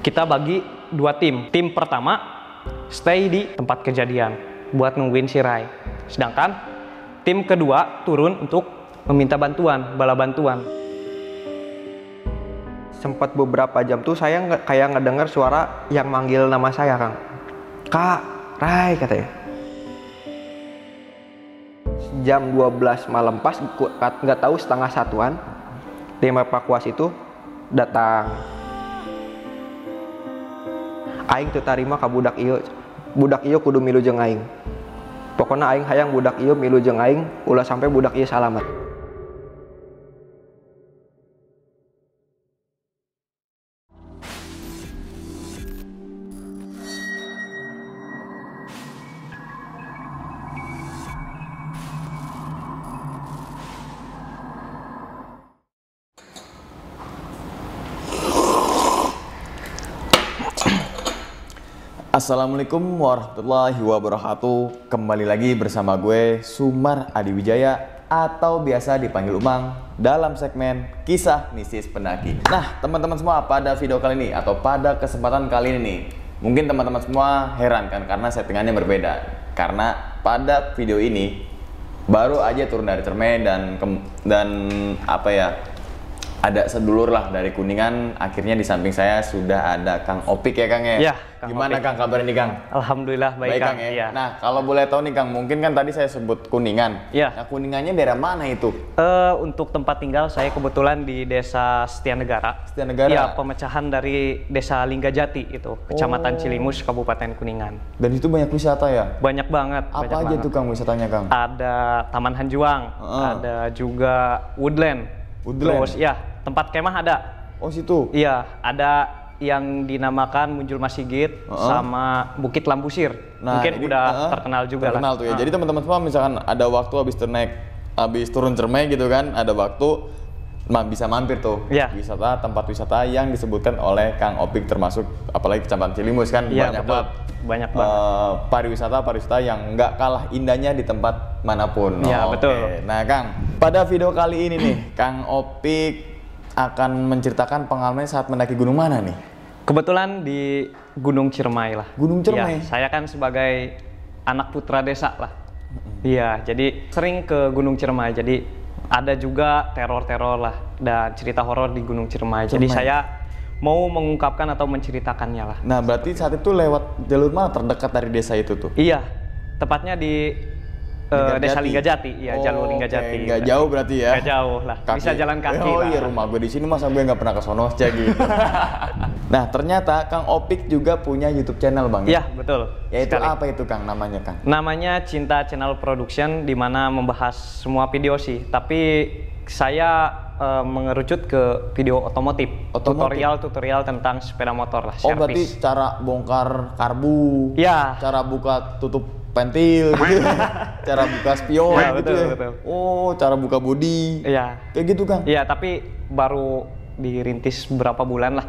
kita bagi dua tim. Tim pertama stay di tempat kejadian buat nungguin si Rai. Sedangkan tim kedua turun untuk meminta bantuan, bala bantuan. Sempat beberapa jam tuh saya kayak ngedengar suara yang manggil nama saya, Kang. Kak, Rai katanya. Jam 12 malam pas nggak tahu setengah satuan, tim evakuasi itu datang. Aing teu tarima ka budak ieu kudu milu jeung aing. Pokona aing hayang budak ieu milu jeung aing ulah sampai budak ieu salamet. Assalamualaikum warahmatullahi wabarakatuh. Kembali lagi bersama gue Sumar Adiwijaya atau biasa dipanggil Umang dalam segmen Kisah Mistis Pendaki. Nah, teman-teman semua, pada video kali ini atau pada kesempatan kali ini nih, mungkin teman-teman semua heran kan karena settingannya berbeda. Karena pada video ini baru aja turun dari Cermai dan apa ya? Ada sedulur lah dari Kuningan. Akhirnya di samping saya sudah ada Kang Opik ya, Kang ya. Ya, Kang Gimana Opik. Kang kabar nih, Kang? Alhamdulillah baik, Kang. ya. Ya. Nah, kalau boleh tahu nih Kang, mungkin kan tadi saya sebut Kuningan. Ya. Nah, Kuningannya daerah mana itu? Untuk tempat tinggal saya kebetulan di Desa Setianegara. Setianegara? Iya, pemecahan dari Desa Linggajati itu, Kecamatan Cilimus, Kabupaten Kuningan. Dan itu banyak wisata ya? Banyak banget. Apa banyak aja banget. tuh Kang wisatanya, Kang? Ada Taman Hanjuang, ada juga Woodland. Terus ya, tempat kemah ada. Oh, situ? Iya, ada yang dinamakan Munjul Masigit sama Bukit Lambusir. Nah, mungkin ini, udah terkenal juga terkenal lah. tuh ya. Jadi teman-teman semua misalkan ada waktu habis turun Cermai gitu kan, ada waktu bisa mampir tuh. Iya. Tempat wisata yang disebutkan oleh Kang Opik, termasuk apalagi Kecamatan Cilimus kan. Iya, banyak betul. banget. Banyak banget. Pariwisata yang nggak kalah indahnya di tempat manapun. Iya, betul. Nah, Kang, pada video kali ini nih, Kang Opik akan menceritakan pengalamannya saat mendaki gunung mana nih? Kebetulan di Gunung Ciremai lah. Gunung Ciremai? Ya, saya kan sebagai anak putra desa lah. Iya, jadi sering ke Gunung Ciremai. Jadi ada juga teror-teror lah dan cerita horor di Gunung Ciremai. Jadi saya mau mengungkapkan atau menceritakannya lah. Nah, berarti saat itu lewat jalur mana terdekat dari desa itu tuh? Iya, tepatnya di Desa Linggajati, ya, jalur Linggajati. Nggak jauh berarti ya? Nggak jauh lah, bisa jalan kaki oh, lah. iya, rumah gue di sini masa gue nggak pernah ke sono aja gitu. Nah, ternyata Kang Opik juga punya YouTube channel, Bang. Iya, betul. Yaitu sekali. apa itu, Kang, namanya, Kang? Namanya Cinta Channel Production, di mana membahas semua video sih. Tapi saya mengerucut ke video otomotif. Tutorial tentang sepeda motor lah, Oh, berarti servis. cara bongkar karbu, Ya. cara buka tutup pentil gitu, cara buka spion Ya, gitu betul, ya. betul. Oh, cara buka bodi. Iya. Kayak gitu, Kang? Iya, tapi baru dirintis berapa bulan lah.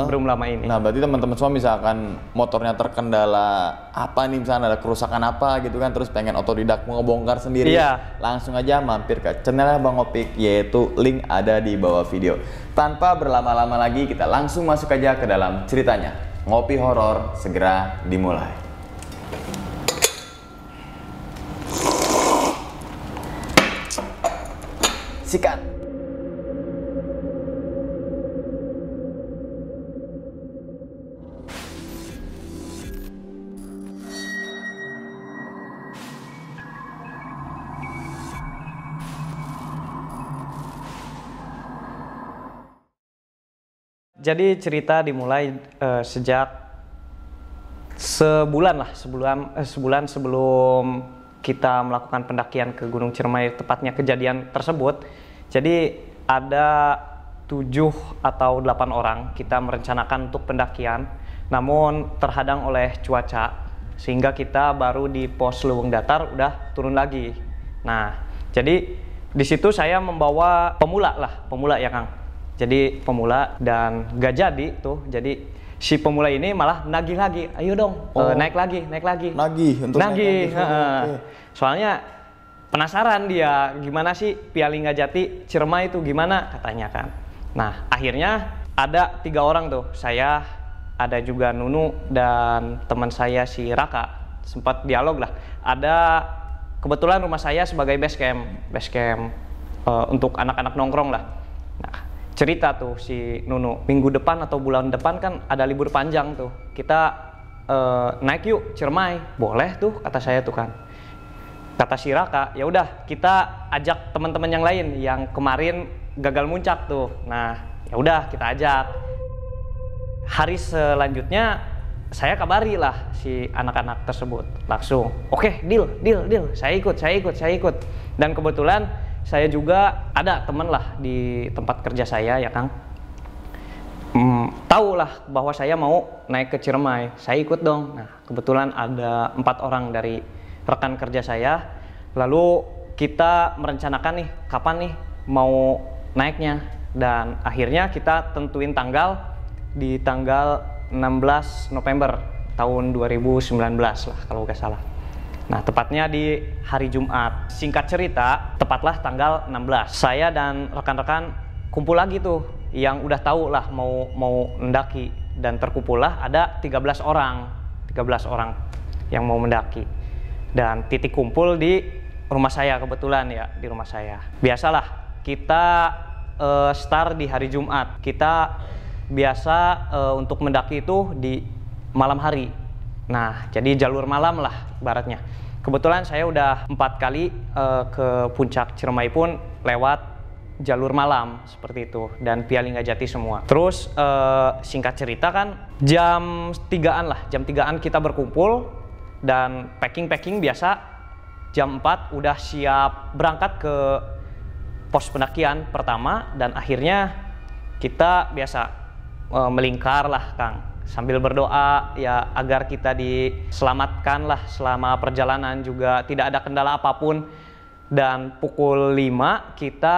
Belum lama ini. Nah, berarti teman-teman semua misalkan motornya terkendala apa nih, misalnya ada kerusakan apa gitu kan, terus pengen otodidak mau ngebongkar sendiri, Iya. langsung aja mampir ke channelnya Bang Opik, yaitu link ada di bawah video. Tanpa berlama-lama lagi, kita langsung masuk aja ke dalam ceritanya. Ngopi horor segera dimulai. Sikat. Jadi cerita dimulai sejak sebulan sebelum kita melakukan pendakian ke Gunung Ciremai, tepatnya kejadian tersebut. Jadi ada 7 atau 8 orang kita merencanakan untuk pendakian, namun terhadang oleh cuaca sehingga kita baru di pos Leuweung Datar udah turun lagi. Nah, jadi di situ saya membawa pemula ya, Kang. Jadi pemula dan gak jadi tuh. Jadi si pemula ini malah nagih lagi, ayo dong, naik lagi. Nagih untuk Nagih. naik lagi. Okay. Soalnya penasaran dia gimana sih Pia Linggajati Ciremai itu gimana katanya kan. Nah, akhirnya ada 3 orang tuh, saya, ada juga Nunu dan teman saya si Raka, sempat dialog lah. Ada kebetulan rumah saya sebagai base camp untuk anak-anak nongkrong lah. Nah, cerita tuh si Nunu, minggu depan atau bulan depan kan ada libur panjang tuh, kita naik yuk Ciremai. Boleh tuh, kata saya tuh kan. Kata si Raka, ya udah kita ajak teman-teman yang lain yang kemarin gagal muncak tuh. Nah, ya udah kita ajak. Hari selanjutnya saya kabari lah si anak-anak tersebut langsung. Oke, deal. Saya ikut. Dan kebetulan saya juga ada teman lah di tempat kerja saya ya Kang. Tahu lah bahwa saya mau naik ke Ciremai. Saya ikut dong. Nah, kebetulan ada 4 orang dari rekan kerja saya. Lalu kita merencanakan nih kapan nih mau naiknya. Dan akhirnya kita tentuin tanggal di tanggal 16 November tahun 2019 lah kalau nggak salah. Nah, tepatnya di hari Jumat. Singkat cerita, tepatlah tanggal 16. Saya dan rekan-rekan kumpul lagi tuh yang udah tahu lah mau mendaki, dan terkumpul lah ada 13 orang yang mau mendaki. Dan titik kumpul di rumah saya, kebetulan ya di rumah saya. Biasalah kita start di hari Jumat. Kita biasa untuk mendaki itu di malam hari. Nah, jadi jalur malam lah baratnya. Kebetulan saya udah 4 kali ke puncak Ciremai pun lewat jalur malam seperti itu, dan via Linggajati semua. Terus singkat cerita kan jam 3-an kita berkumpul dan packing biasa. Jam 4 udah siap berangkat ke pos pendakian pertama, dan akhirnya kita biasa melingkar lah Kang, sambil berdoa ya agar kita diselamatkan lah selama perjalanan, juga tidak ada kendala apapun. Dan pukul 5 kita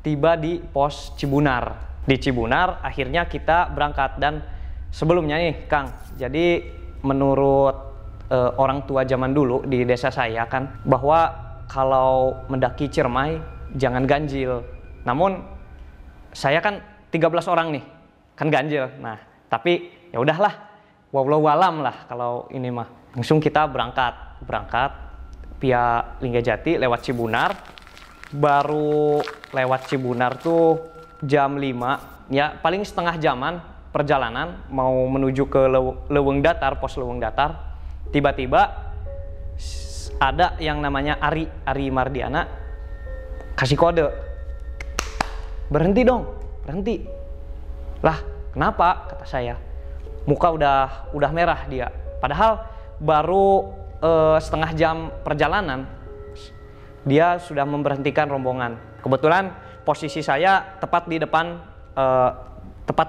tiba di pos Cibunar. Di Cibunar akhirnya kita berangkat. Dan sebelumnya nih Kang, jadi menurut orang tua zaman dulu di desa saya kan, bahwa kalau mendaki Ciremai jangan ganjil. Namun saya kan 13 orang nih kan ganjil. Nah, tapi ya udahlah, wallahu alam lah kalau ini mah. Langsung kita berangkat via Linggajati lewat Cibunar. Baru lewat Cibunar tuh jam 5, ya paling setengah jaman perjalanan mau menuju ke Leuweung Datar, pos Leuweung Datar. Tiba-tiba ada yang namanya Ari Mardiana kasih kode, berhenti dong, berhenti. Lah, kenapa? Kata saya. Muka udah merah dia. Padahal baru setengah jam perjalanan dia sudah memberhentikan rombongan. Kebetulan posisi saya tepat di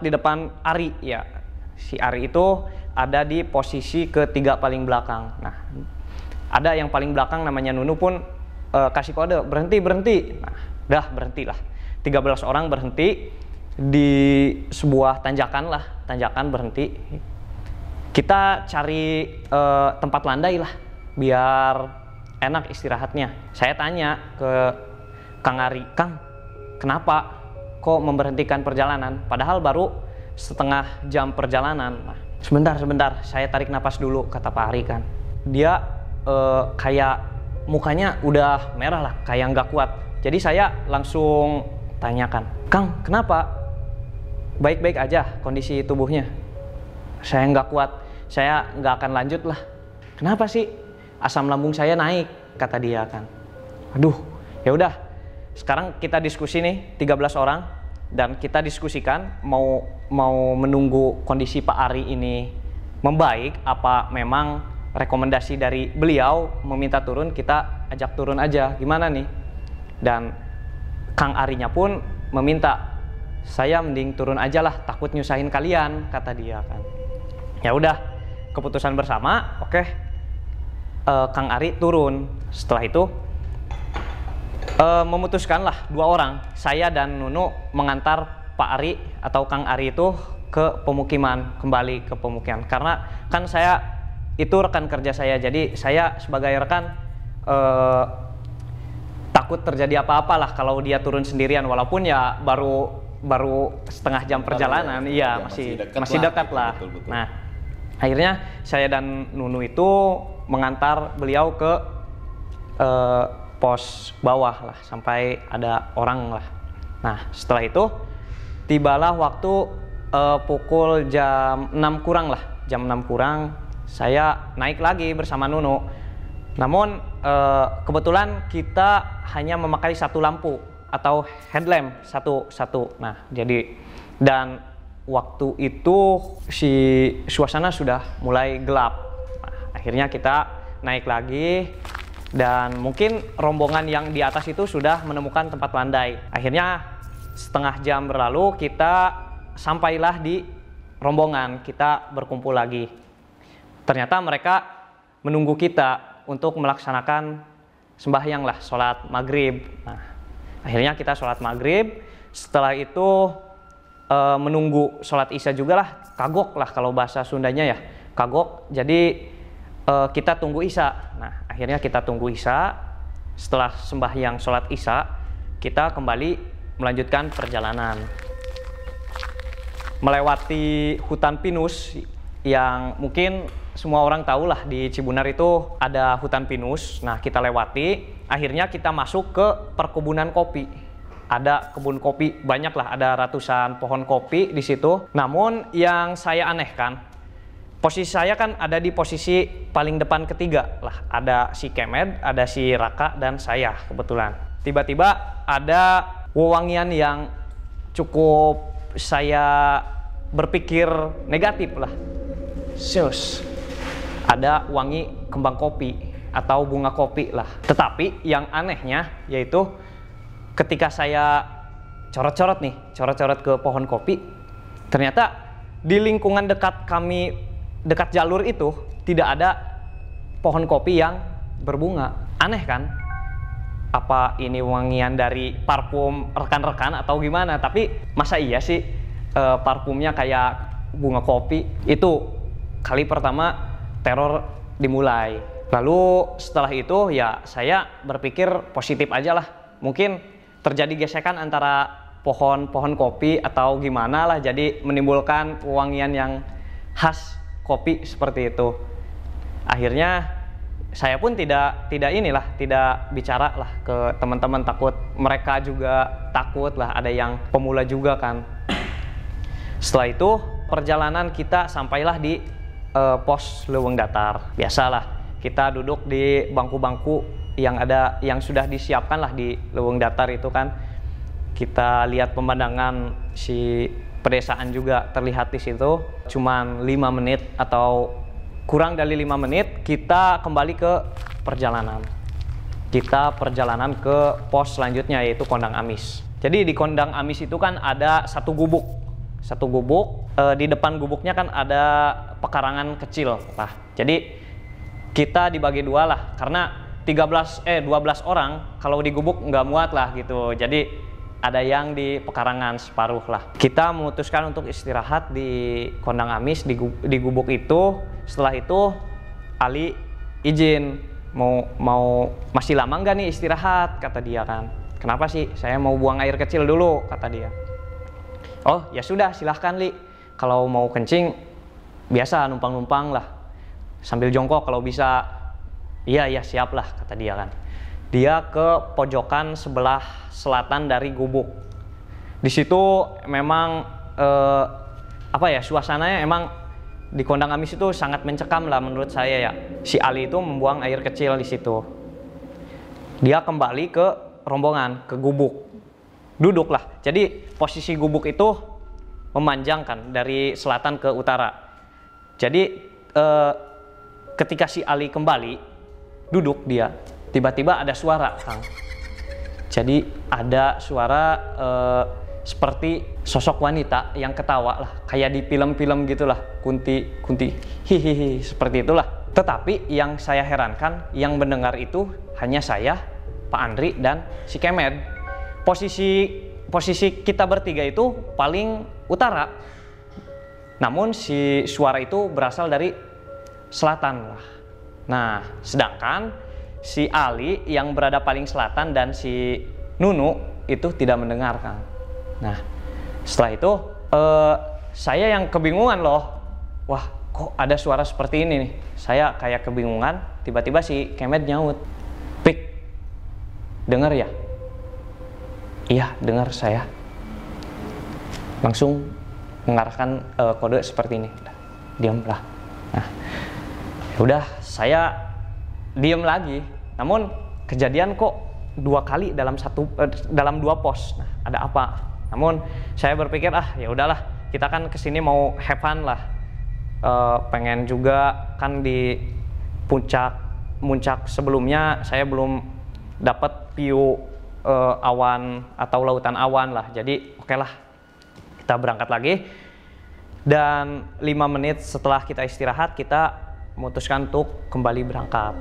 depan Ari ya. Si Ari itu ada di posisi ketiga paling belakang. Nah, ada yang paling belakang namanya Nunu pun kasih kode berhenti. Nah, dah berhentilah. 13 orang berhenti di sebuah tanjakan berhenti. Kita cari tempat landai lah biar enak istirahatnya. Saya tanya ke Kang Ari, Kang, kenapa kok memberhentikan perjalanan? Padahal baru setengah jam perjalanan. Nah, sebentar, saya tarik napas dulu, kata Pak Ari kan. Dia kayak mukanya udah merah lah, kayak nggak kuat. Jadi saya langsung tanyakan, Kang, kenapa? Baik-baik aja kondisi tubuhnya. Saya nggak kuat, saya nggak akan lanjut lah. Kenapa sih? Asam lambung saya naik, kata dia kan. Aduh, ya udah. Sekarang kita diskusi nih 13 orang, dan kita diskusikan mau menunggu kondisi Pak Ari ini membaik, apa memang rekomendasi dari beliau meminta turun, kita ajak turun aja, gimana nih? Dan Kang Arinya pun meminta, saya mending turun aja lah, takut nyusahin kalian, kata dia kan. Ya udah, keputusan bersama, oke. Kang Ari turun. Setelah itu memutuskanlah 2 orang, saya dan Nunu, mengantar Pak Ari atau Kang Ari itu ke pemukiman, kembali ke pemukiman. Karena kan saya itu rekan kerja saya, jadi saya sebagai rekan takut terjadi apa-apa lah kalau dia turun sendirian, walaupun ya baru baru setengah jam perjalanan, iya masih dekat lah. Betul. Nah, akhirnya saya dan Nunu itu mengantar beliau ke pos bawah lah, sampai ada orang lah. Nah, setelah itu tibalah waktu pukul jam 6 kurang lah, jam 6 kurang saya naik lagi bersama Nunu. Namun kebetulan kita hanya memakai satu lampu atau headlamp satu. Nah, jadi dan waktu itu si suasana sudah mulai gelap. Nah, akhirnya kita naik lagi dan mungkin rombongan yang di atas itu sudah menemukan tempat landai. Akhirnya setengah jam berlalu kita sampailah di rombongan, kita berkumpul lagi. Ternyata mereka menunggu kita untuk melaksanakan sembahyang lah, sholat maghrib. Nah, akhirnya kita sholat maghrib. Setelah itu menunggu sholat isya juga lah, kagok lah kalau bahasa Sundanya ya, kagok. Jadi kita tunggu isya. Nah, akhirnya kita tunggu isya. Setelah sembahyang sholat isya, kita kembali melanjutkan perjalanan. Melewati hutan pinus yang mungkin semua orang tahu lah, di Cibunar itu ada hutan pinus. Nah, kita lewati, akhirnya kita masuk ke perkebunan kopi. Ada kebun kopi banyak lah, ada ratusan pohon kopi di situ. Namun yang saya anehkan, posisi saya kan ada di posisi paling depan ketiga lah. Ada si Kemed, ada si Raka, dan saya kebetulan. Tiba-tiba ada wewangian yang cukup saya berpikir negatif lah. Ada wangi kembang kopi atau bunga kopi lah. Tetapi yang anehnya yaitu ketika saya corot-corot ke pohon kopi, ternyata di lingkungan dekat kami, dekat jalur itu tidak ada pohon kopi yang berbunga. Aneh kan? Apa ini wangian dari parfum rekan-rekan atau gimana? Tapi masa iya sih parfumnya kayak bunga kopi? Itu kali pertama teror dimulai. Lalu setelah itu ya saya berpikir positif aja lah. Mungkin terjadi gesekan antara pohon kopi atau gimana lah, jadi menimbulkan wangian yang khas kopi seperti itu. Akhirnya saya pun tidak bicara lah ke teman-teman, takut mereka juga takut lah, ada yang pemula juga kan. Setelah itu perjalanan kita sampailah di pos Leuweung Datar. Biasalah kita duduk di bangku-bangku yang sudah disiapkan lah di Leuweung Datar itu kan. Kita lihat pemandangan si pedesaan juga terlihat di situ. Cuman 5 menit atau kurang dari 5 menit kita kembali ke perjalanan. Kita perjalanan ke pos selanjutnya, yaitu Kondang Amis. Jadi di Kondang Amis itu kan ada satu gubuk. Di depan gubuknya kan ada pekarangan kecil lah. Jadi kita dibagi dua lah, karena 12 orang kalau di gubuk nggak muat lah gitu. Jadi ada yang di pekarangan separuh lah. Kita memutuskan untuk istirahat di Kondang Amis, di gubuk itu. Setelah itu Ali izin, mau masih lama nggak nih istirahat, kata dia kan. Kenapa sih? Saya mau buang air kecil dulu, kata dia. Oh ya sudah, silahkan Li. Kalau mau kencing biasa numpang-numpang lah, sambil jongkok kalau bisa. Iya siap lah, kata dia kan. Dia ke pojokan sebelah selatan dari gubuk. Di situ memang suasananya emang di Kondang Amis itu sangat mencekam lah menurut saya ya. Si Ali itu membuang air kecil di situ. Dia kembali ke rombongan, ke gubuk. Duduklah. Jadi posisi gubuk itu memanjang kan dari selatan ke utara. Jadi ketika si Ali kembali duduk, dia tiba-tiba ada suara, Kang. Jadi ada suara seperti sosok wanita yang ketawa lah, kayak di film-film gitulah, kunti hihihi, seperti itulah. Tetapi yang saya herankan, yang mendengar itu hanya saya, Pak Andri, dan si Kemed. Posisi kita bertiga itu paling utara, namun si suara itu berasal dari selatan lah. Nah, sedangkan si Ali yang berada paling selatan dan si Nunu itu tidak mendengarkan. Nah, Setelah itu saya yang kebingungan loh, wah kok ada suara seperti ini nih. Saya kayak kebingungan, tiba-tiba si Kemet nyaut, "Pik, dengar ya?" "Iya, dengar saya." Langsung mengarahkan kode seperti ini, "Diamlah." Nah, udah saya diam lagi. Namun kejadian kok 2 kali dalam 2 pos. Nah, ada apa? Namun saya berpikir ya udahlah, kita kan kesini mau have fun lah. Pengen juga kan di puncak sebelumnya saya belum dapat view awan atau lautan awan lah. Jadi oke lah, kita berangkat lagi. Dan 5 menit setelah kita istirahat, kita memutuskan untuk kembali berangkat.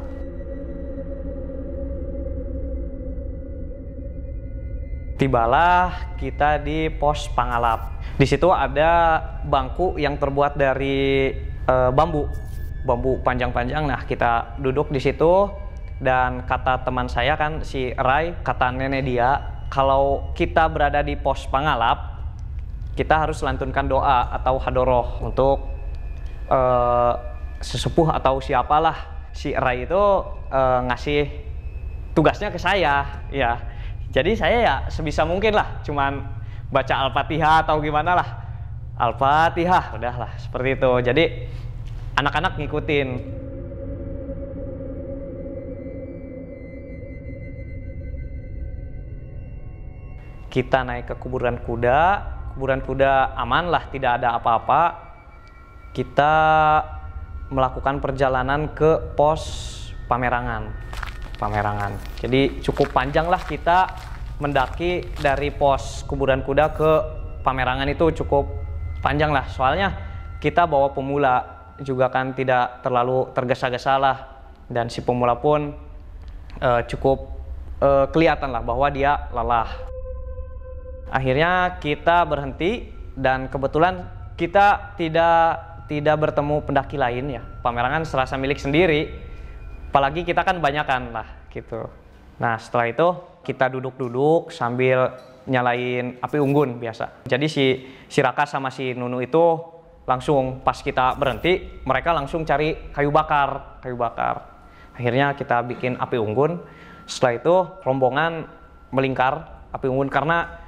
Tibalah kita di pos Pangalap. Di situ ada bangku yang terbuat dari bambu panjang-panjang. Nah, kita duduk di situ dan kata teman saya kan si Rai, kata nenek dia, kalau kita berada di pos Pangalap, kita harus lantunkan doa atau hadoroh untuk sesepuh atau siapalah. Si Rai itu ngasih tugasnya ke saya, ya. Jadi saya ya sebisa mungkin lah, cuman baca Al-Fatihah atau gimana lah. Al-Fatihah, udahlah seperti itu. Jadi anak-anak ngikutin. Kita naik ke kuburan kuda aman lah, tidak ada apa-apa. Kita melakukan perjalanan ke pos Pamerangan. Jadi cukup panjang lah kita mendaki dari pos kuburan kuda ke Pamerangan, itu cukup panjang lah. Soalnya kita bawa pemula juga kan, tidak terlalu tergesa-gesa lah. Dan si pemula pun cukup kelihatan lah bahwa dia lelah. Akhirnya kita berhenti dan kebetulan kita tidak bertemu pendaki lain ya. Pamerangan serasa milik sendiri. Apalagi kita kan banyakan lah gitu. Nah, setelah itu kita duduk-duduk sambil nyalain api unggun biasa. Jadi si Raka sama si Nunu itu langsung pas kita berhenti, mereka langsung cari kayu bakar. Akhirnya kita bikin api unggun. Setelah itu rombongan melingkar api unggun karena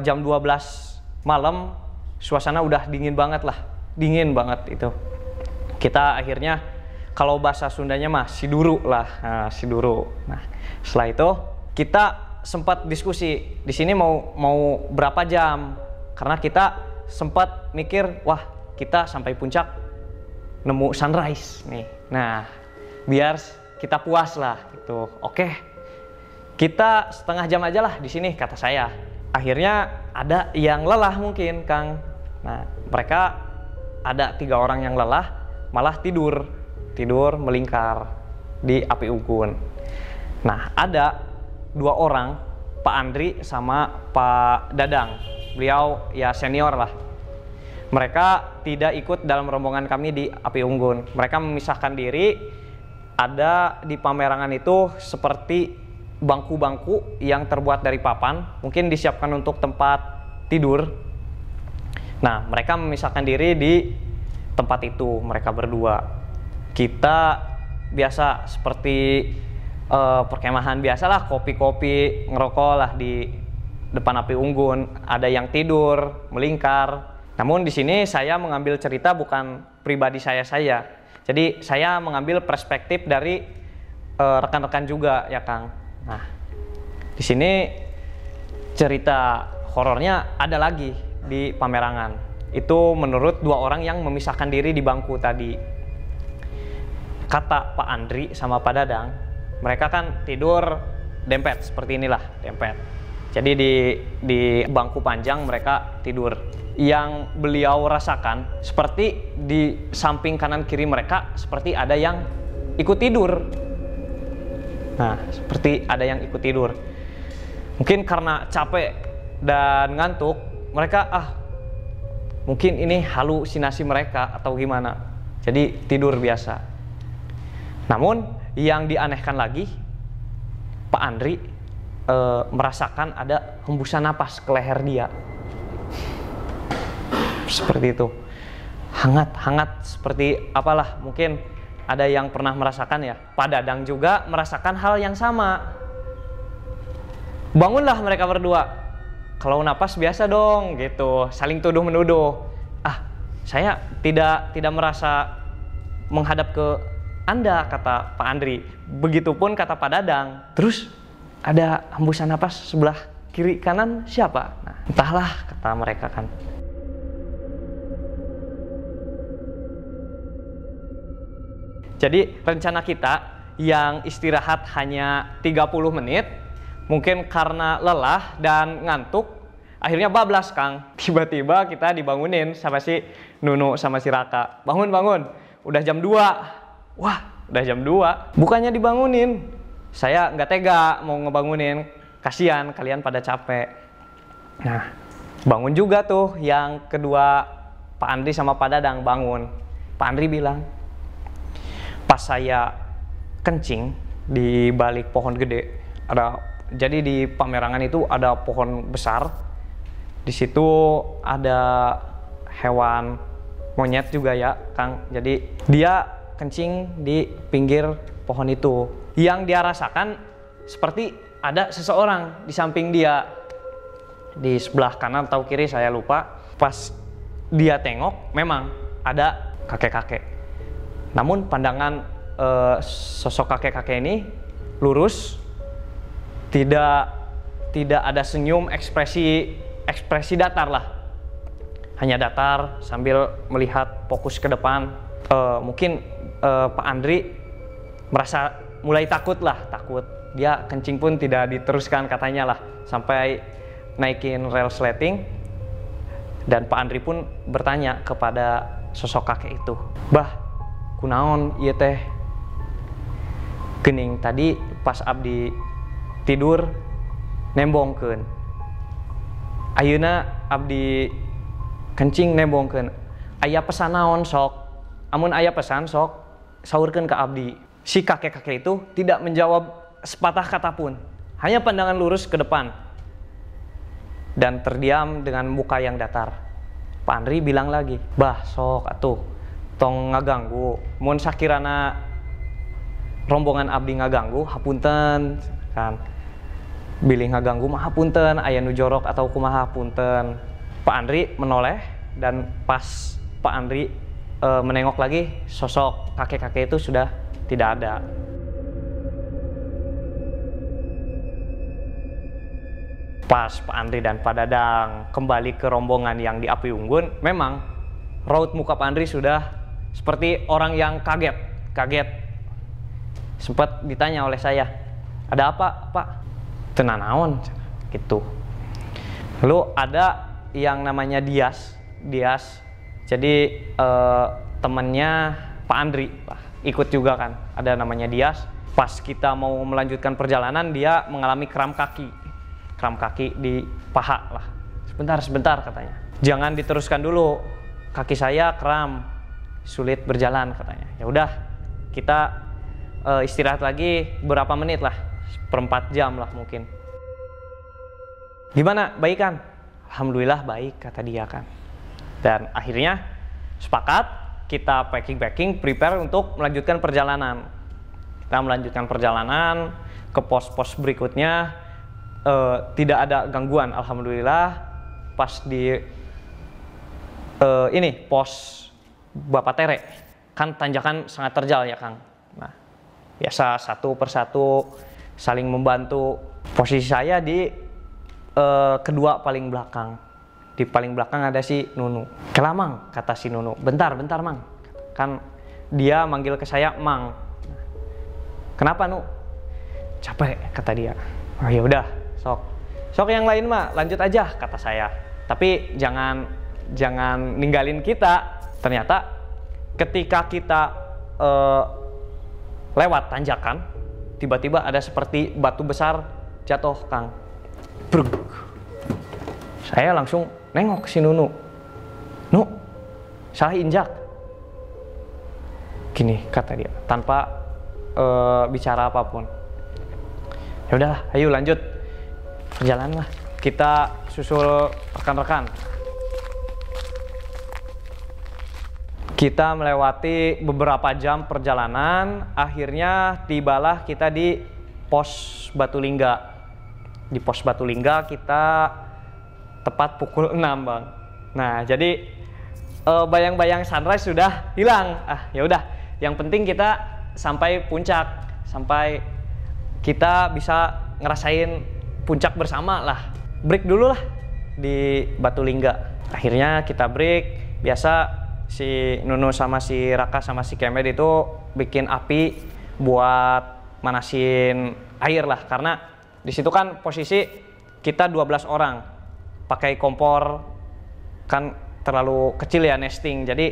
jam 12 malam suasana udah dingin banget itu. Kita akhirnya kalau bahasa Sundanya mah siduru lah, siduru. Nah, setelah itu kita sempat diskusi di sini mau berapa jam, karena kita sempat mikir, wah kita sampai puncak nemu sunrise nih. Nah, biar kita puas lah gitu. Oke, kita setengah jam aja lah di sini kata saya. Akhirnya ada yang lelah mungkin, Kang. Nah, mereka ada 3 orang yang lelah malah tidur melingkar di api unggun. Nah, ada 2 orang, Pak Andri sama Pak Dadang. Beliau ya senior lah. Mereka tidak ikut dalam rombongan kami di api unggun. Mereka memisahkan diri. Ada di Pamerangan itu seperti bangku-bangku yang terbuat dari papan, mungkin disiapkan untuk tempat tidur. Nah, mereka memisahkan diri di tempat itu, mereka berdua. Kita biasa seperti perkemahan biasalah, kopi-kopi, ngerokok lah di depan api unggun. Ada yang tidur, melingkar. Namun di sini saya mengambil cerita bukan pribadi saya. Jadi saya mengambil perspektif dari rekan-rekan juga ya, Kang. Nah, di sini cerita horornya ada lagi di Pamerangan. Itu menurut 2 orang yang memisahkan diri di bangku tadi. Kata Pak Andri sama Pak Dadang, mereka kan tidur dempet seperti inilah, dempet. Jadi di bangku panjang mereka tidur. Yang beliau rasakan seperti di samping kanan kiri mereka seperti ada yang ikut tidur. Nah, seperti ada yang ikut tidur. Mungkin karena capek dan ngantuk, mereka mungkin ini halusinasi mereka atau gimana. Jadi tidur biasa. Namun yang dianehkan lagi, Pak Andri merasakan ada hembusan napas ke leher dia. seperti itu. Hangat seperti apalah, mungkin ada yang pernah merasakan ya. Pak Dadang juga merasakan hal yang sama. Bangunlah mereka berdua. Kalau napas biasa dong gitu, saling tuduh menuduh. Saya tidak merasa menghadap ke Anda, kata Pak Andri. Begitupun kata Pak Dadang. Terus ada hembusan napas sebelah kiri kanan siapa? Nah, entahlah kata mereka kan. Jadi rencana kita yang istirahat hanya 30 menit, mungkin karena lelah dan ngantuk, akhirnya bablas Kang. Tiba-tiba kita dibangunin sama si Nunu sama si Raka. Bangun, udah jam 2. Wah, udah jam 2. Bukannya dibangunin. Saya nggak tega mau ngebangunin. Kasihan kalian pada capek. Nah, bangun juga tuh yang kedua, Pak Andri sama Pak Dadang bangun. Pak Andri bilang, pas saya kencing di balik pohon gede, jadi di Pamerangan itu ada pohon besar. Di situ ada hewan monyet juga ya, Kang. Jadi dia kencing di pinggir pohon itu. Yang dia rasakan seperti ada seseorang di samping dia, di sebelah kanan atau kiri saya lupa. Pas dia tengok, memang ada kakek-kakek. Namun pandangan sosok kakek-kakek ini lurus, tidak ada senyum, ekspresi datar lah. Hanya datar sambil melihat fokus ke depan. Mungkin Pak Andri merasa mulai takut. Dia kencing pun tidak diteruskan katanya lah, sampai naikin rel sleting. Dan Pak Andri pun bertanya kepada sosok kakek itu, "Bah, kunaon ieu teh?" Geuning tadi pas abdi tidur nembongkeun. Ayeuna abdi kencing nembongkeun. Aya pesan naon sok? Amun aya pesan sok saurkeun ka abdi. Si kakek-kakek itu tidak menjawab sepatah kata pun. Hanya pandangan lurus ke depan dan terdiam dengan muka yang datar. Pak Andri bilang lagi, "Bah, sok atuh tong ngaganggu. Mun sakirana rombongan abdi ngaganggu, hapunten kan. Bilih ngaganggu mah hapunten, aya nu jorok atau kumaha hapunten." Pak Andri menoleh, dan pas Pak Andri menengok lagi, sosok kakek-kakek itu sudah tidak ada. Pas Pak Andri dan Pak Dadang kembali ke rombongan yang di Api Unggun, memang raut muka Pak Andri sudah seperti orang yang kaget. Sempat ditanya oleh saya, "Ada apa, Pak?" "Tenanaon," gitu. Lalu ada yang namanya Dias. Jadi temannya Pak Andri ikut juga kan. Ada namanya Dias. Pas kita mau melanjutkan perjalanan, dia mengalami kram kaki di paha lah. Sebentar katanya. "Jangan diteruskan dulu. Kaki saya kram, sulit berjalan," katanya. Ya udah, kita istirahat lagi berapa menit lah, 1/4 jam lah mungkin. "Gimana, baik kan?" "Alhamdulillah baik," kata dia kan. Dan akhirnya sepakat kita packing, prepare untuk melanjutkan perjalanan. Kita melanjutkan perjalanan ke pos-pos berikutnya. Tidak ada gangguan, alhamdulillah. Pas di ini pos Bapak Tere, kan tanjakan sangat terjal ya Kang. Nah, biasa satu persatu saling membantu. Posisi saya di kedua paling belakang. Di paling belakang ada si Nunu. "Kelamang," kata si Nunu. Bentar Mang." Kan dia manggil ke saya Mang. "Kenapa, Nu?" "Capek," kata dia. "Oh ya udah, sok yang lain mah lanjut aja," kata saya. "Tapi jangan ninggalin kita." Ternyata ketika kita lewat tanjakan, tiba-tiba ada seperti batu besar jatuh, Kang. Brug. Saya langsung nengok si Nunu. "Nu, salah injak." Gini kata dia, tanpa bicara apapun. "Ya udahlah, ayo lanjut perjalanan lah. Kita susul rekan-rekan." Kita melewati beberapa jam perjalanan, akhirnya tibalah kita di pos Batulingga. Di pos Batulingga kita tepat pukul 6, Bang. Nah, jadi bayang-bayang sunrise sudah hilang. Ya udah, yang penting kita sampai puncak, sampai kita bisa ngerasain puncak bersama lah. Break dulu lah di Batulingga. Akhirnya kita break, biasa si Nunu sama si Raka sama si Kemed itu bikin api buat manasin air lah, karena di situ kan posisi kita 12 orang pakai kompor kan terlalu kecil ya nesting, jadi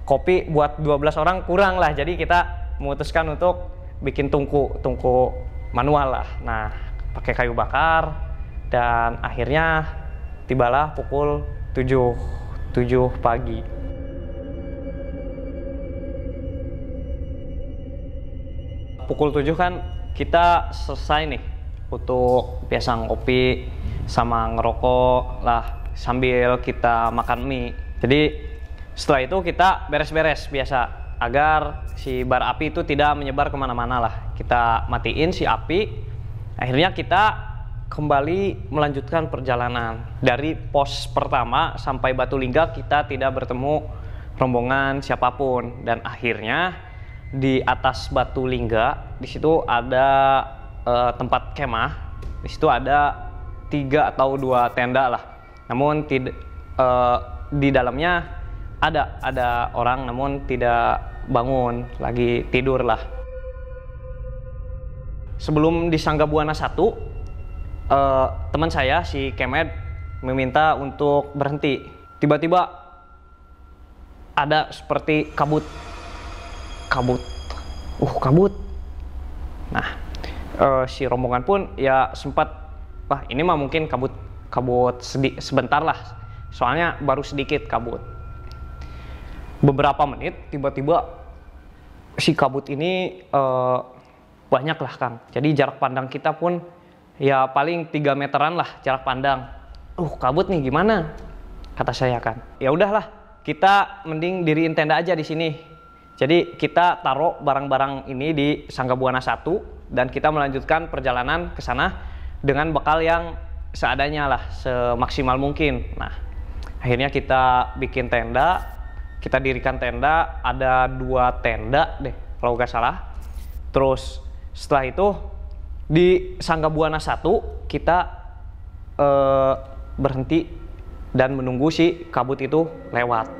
kopi buat 12 orang kurang lah, jadi kita memutuskan untuk bikin tungku manual lah. Nah, pakai kayu bakar dan akhirnya tibalah pukul 7 pagi. Pukul 7 kan kita selesai nih untuk biasa ngopi sama ngerokok lah sambil kita makan mie. Jadi setelah itu kita beres-beres biasa agar si bara api itu tidak menyebar kemana-mana lah. Kita matiin si api, akhirnya kita kembali melanjutkan perjalanan. Dari pos pertama sampai Batulingga kita tidak bertemu rombongan siapapun, dan akhirnya di atas Batulingga di situ ada tempat kemah. Di situ ada 3 atau 2 tenda lah. Namun di dalamnya ada orang, namun tidak bangun, lagi tidur lah. Sebelum di Sanggabuana 1, teman saya si Kemed meminta untuk berhenti. Tiba-tiba ada seperti kabut. Nah, si rombongan pun ya sempat, wah ini mah mungkin kabut sebentar lah, soalnya baru sedikit kabut. Beberapa menit tiba-tiba si kabut ini banyak lah, Kang. Jadi jarak pandang kita pun ya paling 3 meteran lah jarak pandang. Kabut nih gimana? Kata saya kan. Ya udahlah, kita mending diriin tenda aja di sini. Jadi kita taruh barang-barang ini di Sanggabuana 1 dan kita melanjutkan perjalanan ke sana dengan bekal yang seadanya lah, semaksimal mungkin. Nah, akhirnya kita bikin tenda, kita dirikan tenda, ada 2 tenda deh kalau nggak salah. Terus setelah itu di Sanggabuana 1 kita berhenti dan menunggu si kabut itu lewat.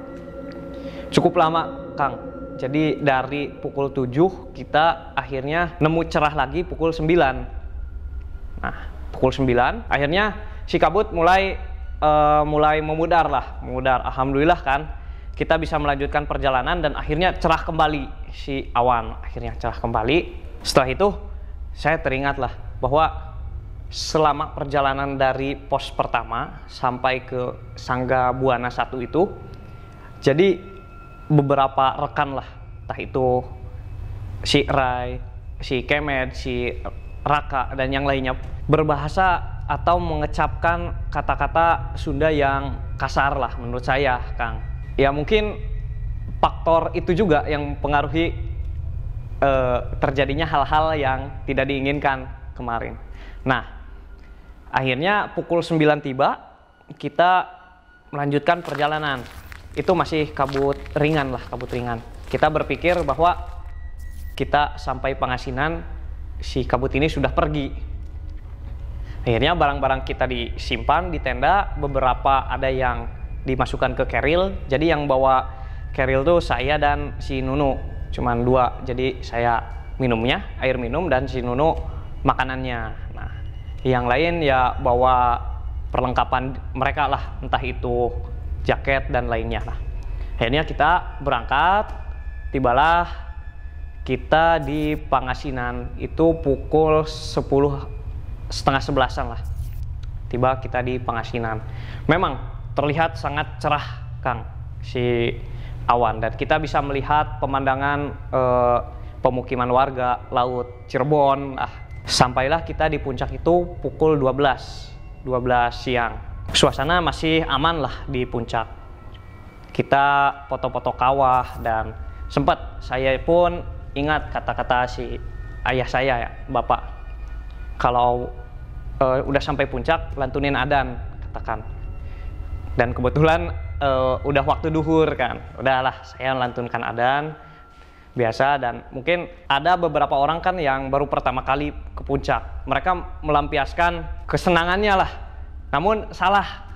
Cukup lama, Kang. Jadi dari pukul 7 kita akhirnya nemu cerah lagi pukul 9. Nah, pukul 9 akhirnya si kabut mulai memudar. Alhamdulillah kan kita bisa melanjutkan perjalanan dan akhirnya cerah kembali si awan. Akhirnya cerah kembali. Setelah itu saya teringat lah bahwa selama perjalanan dari pos pertama sampai ke Sanggabuana 1 itu, jadi beberapa rekan lah, entah itu si Rai, si Kemed, si Raka, dan yang lainnya berbahasa atau mengecapkan kata-kata Sunda yang kasar lah menurut saya, Kang. Ya mungkin faktor itu juga yang mempengaruhi terjadinya hal-hal yang tidak diinginkan kemarin. Nah, akhirnya pukul 9 tiba, kita melanjutkan perjalanan. Itu masih kabut ringan lah, kabut ringan. Kita berpikir bahwa kita sampai Pangasinan, si kabut ini sudah pergi. Akhirnya barang-barang kita disimpan di tenda, beberapa ada yang dimasukkan ke keril. Jadi yang bawa keril tuh saya dan si Nunu, cuman 2. Jadi saya minumnya, air minum, dan si Nunu makanannya. Nah, yang lain ya bawa perlengkapan mereka lah, entah itu jaket dan lainnya lah. Akhirnya kita berangkat, tibalah kita di Pangasinan itu pukul 10:30 lah. Tiba kita di Pangasinan. Memang terlihat sangat cerah, Kang, si awan, dan kita bisa melihat pemandangan pemukiman warga, laut, Cirebon. Sampailah kita di puncak itu pukul 12 siang. Suasana masih aman lah di puncak. Kita foto-foto kawah, dan sempat saya pun ingat kata-kata si ayah saya ya, bapak, kalau udah sampai puncak lantunin adzan, katakan. Dan kebetulan udah waktu duhur kan, udahlah saya lantunkan adzan biasa. Dan mungkin ada beberapa orang kan yang baru pertama kali ke puncak, mereka melampiaskan kesenangannya lah, namun salah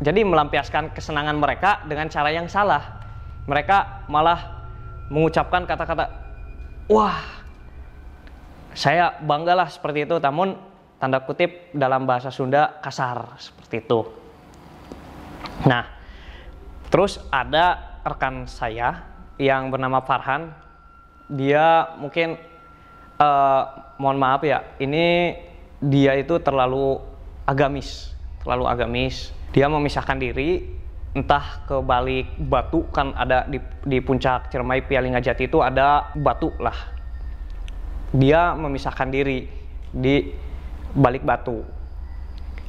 jadi melampiaskan kesenangan mereka dengan cara yang salah. Mereka malah mengucapkan kata-kata, wah saya banggalah seperti itu, namun tanda kutip dalam bahasa Sunda kasar seperti itu. Nah, terus ada rekan saya yang bernama Farhan. Dia mungkin mohon maaf ya, ini dia itu terlalu agamis. Dia memisahkan diri, entah ke balik batu, kan ada di puncak Ciremai Pialingajati itu ada batu lah. Dia memisahkan diri di balik batu.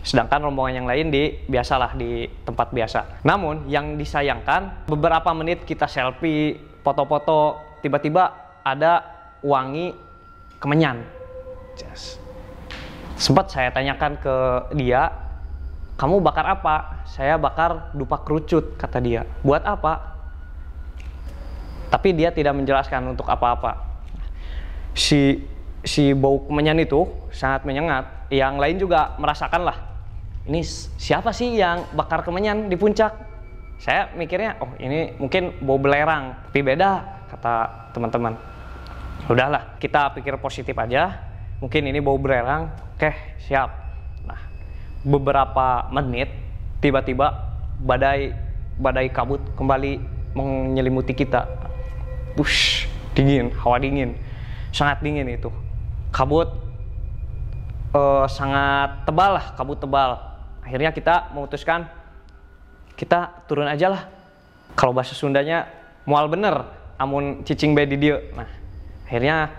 Sedangkan rombongan yang lain biasalah di tempat biasa. Namun yang disayangkan, beberapa menit kita selfie, foto-foto, tiba-tiba ada wangi kemenyan. Sempat saya tanyakan ke dia, kamu bakar apa? Saya bakar dupa kerucut, kata dia. Buat apa? Tapi dia tidak menjelaskan untuk apa-apa. Si bau kemenyan itu sangat menyengat. Yang lain juga merasakan lah. Ini siapa sih yang bakar kemenyan di puncak? Saya mikirnya, oh ini mungkin bau belerang. Tapi beda, kata teman-teman. Udahlah, kita pikir positif aja. Mungkin ini bau belerang. Oke, siap. Beberapa menit tiba-tiba badai kabut kembali menyelimuti kita. Bush, dingin, hawa dingin, sangat dingin itu. Kabut sangat tebal lah, kabut tebal. Akhirnya kita memutuskan kita turun aja lah. Kalau bahasa Sundanya moal bener, amun cicing bae di dieu. Nah, akhirnya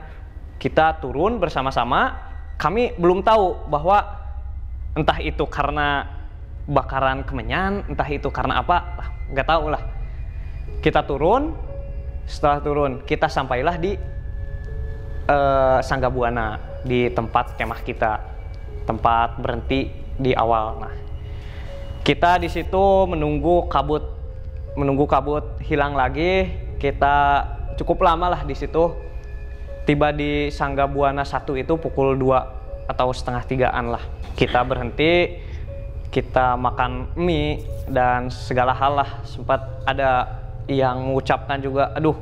kita turun bersama-sama. Kami belum tahu bahwa entah itu karena bakaran kemenyan, entah itu karena apa, nggak tahu lah. Kita turun, setelah turun kita sampailah di Sanggabuana, di tempat kemah kita, tempat berhenti di awal. Nah, kita di situ menunggu kabut hilang lagi. Kita cukup lama lah di situ. Tiba di Sanggabuana 1 itu pukul 2 atau setengah 3-an lah. Kita berhenti, kita makan mie dan segala hal lah. Sempat ada yang mengucapkan juga, aduh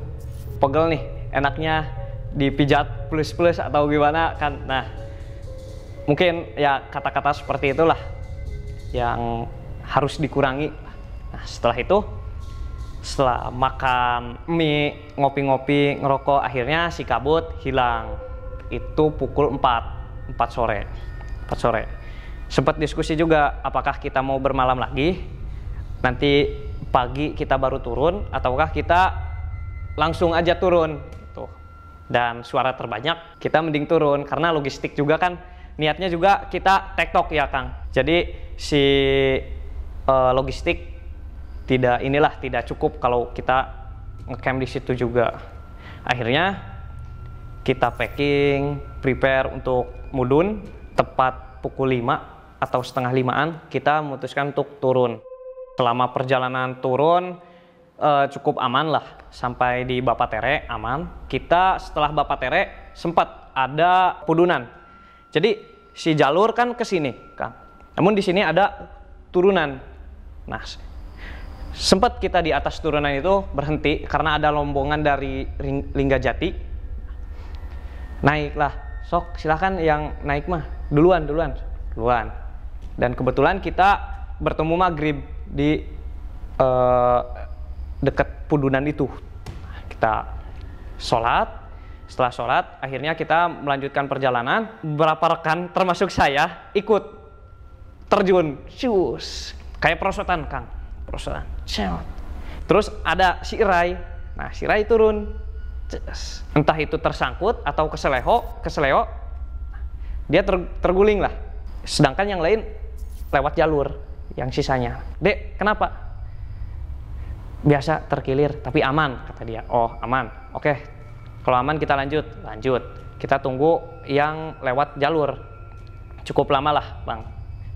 pegel nih, enaknya dipijat plus-plus atau gimana kan. Nah, mungkin ya kata-kata seperti itulah yang harus dikurangi. Nah, setelah itu, setelah makan mie, ngopi-ngopi, ngerokok, akhirnya si kabut hilang. Itu pukul 4 sore. Sempat diskusi juga, apakah kita mau bermalam lagi, nanti pagi kita baru turun, ataukah kita langsung aja turun. Tuh. Dan suara terbanyak, kita mending turun, karena logistik juga kan, niatnya juga kita tektok ya Kang. Jadi si logistik tidak cukup kalau kita ngecamp di situ juga. Akhirnya kita packing, prepare untuk mudun. Tepat pukul 5 atau setengah 5-an kita memutuskan untuk turun. Selama perjalanan turun cukup aman lah, sampai di Bapatere aman. Kita setelah Bapatere sempat ada pudunan. Jadi si jalur kan ke sini kan, namun di sini ada turunan. Nah, sempat kita di atas turunan itu berhenti karena ada lombongan dari Linggajati. Naiklah, sok silakan yang naik mah duluan. Dan kebetulan kita bertemu maghrib di dekat pudunan itu. Kita sholat, setelah sholat akhirnya kita melanjutkan perjalanan. Beberapa rekan termasuk saya ikut terjun, shus, kayak perosotan Kang, perosotan. Terus ada si Rai, nah si Rai turun. Entah itu tersangkut atau keseleo, dia terguling lah. Sedangkan yang lain lewat jalur yang sisanya. Dek, kenapa? biasa terkilir tapi aman, kata dia. Oh aman, oke. Kalau aman kita lanjut. Kita tunggu yang lewat jalur. Cukup lama lah bang,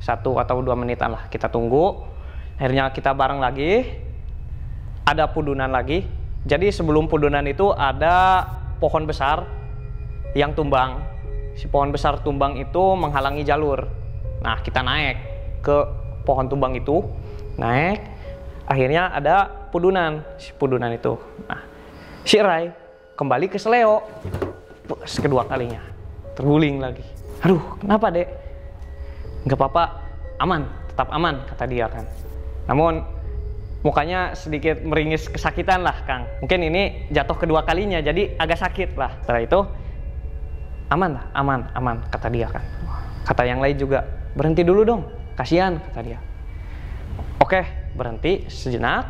1 atau 2 menitan lah kita tunggu. Akhirnya kita bareng lagi, ada pudunan lagi. Jadi sebelum pudunan itu ada pohon besar yang tumbang. Si pohon besar tumbang itu menghalangi jalur. Nah kita naik ke pohon tumbang itu, naik. Akhirnya ada pudunan, si pudunan itu. Nah si Rai kembali ke seleo. Kedua kalinya terguling lagi. Aduh kenapa dek? Nggak apa-apa, aman, tetap aman, kata dia kan. Namun mukanya sedikit meringis kesakitan lah Kang. Mungkin ini jatuh kedua kalinya jadi agak sakit lah. Setelah itu aman lah, aman, kata dia kan. Kata yang lain juga, berhenti dulu dong, kasihan, kata dia. Oke, berhenti sejenak,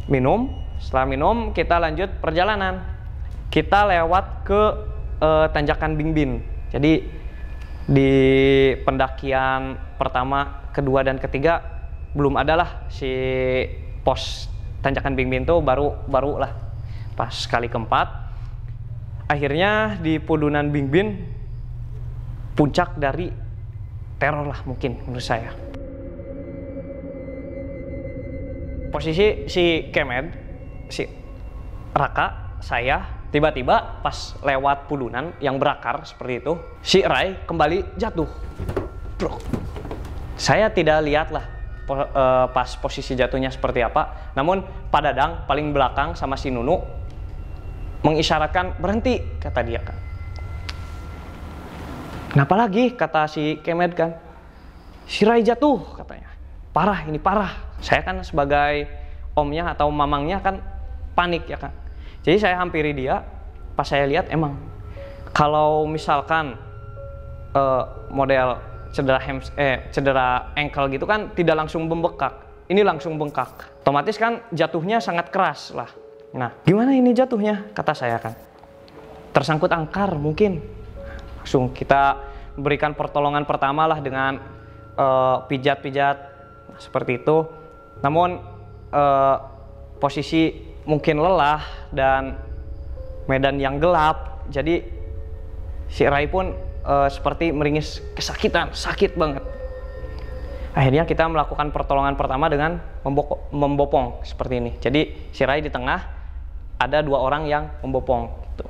minum. Setelah minum kita lanjut perjalanan. Kita lewat ke tanjakan Bingbin. Jadi di pendakian pertama, kedua, dan ketiga belum ada lah si pos tanjakan Bingbin itu baru lah. Pas kali keempat, akhirnya di pudunan Bingbin puncak dari teror lah mungkin menurut saya. Posisi si Kemed, si Raka, saya tiba-tiba pas lewat pudunan yang berakar seperti itu, si Rai kembali jatuh. Bro, saya tidak lihat lah pas posisi jatuhnya seperti apa. Namun Pak Dadang paling belakang sama si Nunu mengisyaratkan berhenti, kata dia kan. Kenapa lagi, kata si Kemed kan. Si Rai jatuh, katanya. Parah, ini parah. Saya kan sebagai omnya atau mamangnya kan panik ya kan. Jadi saya hampiri dia, pas saya lihat emang kalau misalkan model cedera ankle gitu kan tidak langsung membengkak, ini langsung bengkak. Otomatis kan jatuhnya sangat keras lah. Nah, gimana ini jatuhnya? Kata saya kan. Tersangkut angkar mungkin. Langsung kita berikan pertolongan pertama lah dengan pijat-pijat seperti itu. Namun posisi mungkin lelah dan medan yang gelap, jadi si Rai pun seperti meringis kesakitan, sakit banget. Akhirnya kita melakukan pertolongan pertama dengan membopong seperti ini. Jadi si Rai di tengah, ada 2 orang yang membopong gitu.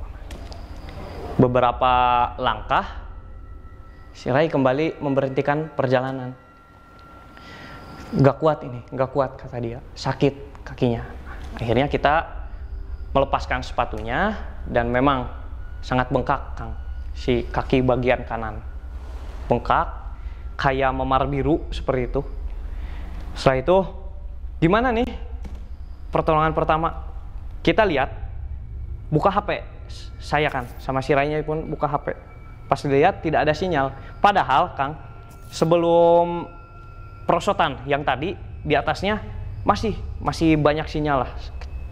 Beberapa langkah si Rai kembali memberhentikan perjalanan. Gak kuat kata dia, sakit kakinya. Akhirnya kita melepaskan sepatunya dan memang sangat bengkak Kang, si kaki bagian kanan bengkak kayak memar biru seperti itu. Setelah itu gimana nih pertolongan pertama? Kita lihat, buka HP saya kan, sama si Rainya pun buka HP. Pas dilihat tidak ada sinyal, padahal Kang sebelum perosotan yang tadi di atasnya masih banyak sinyal lah,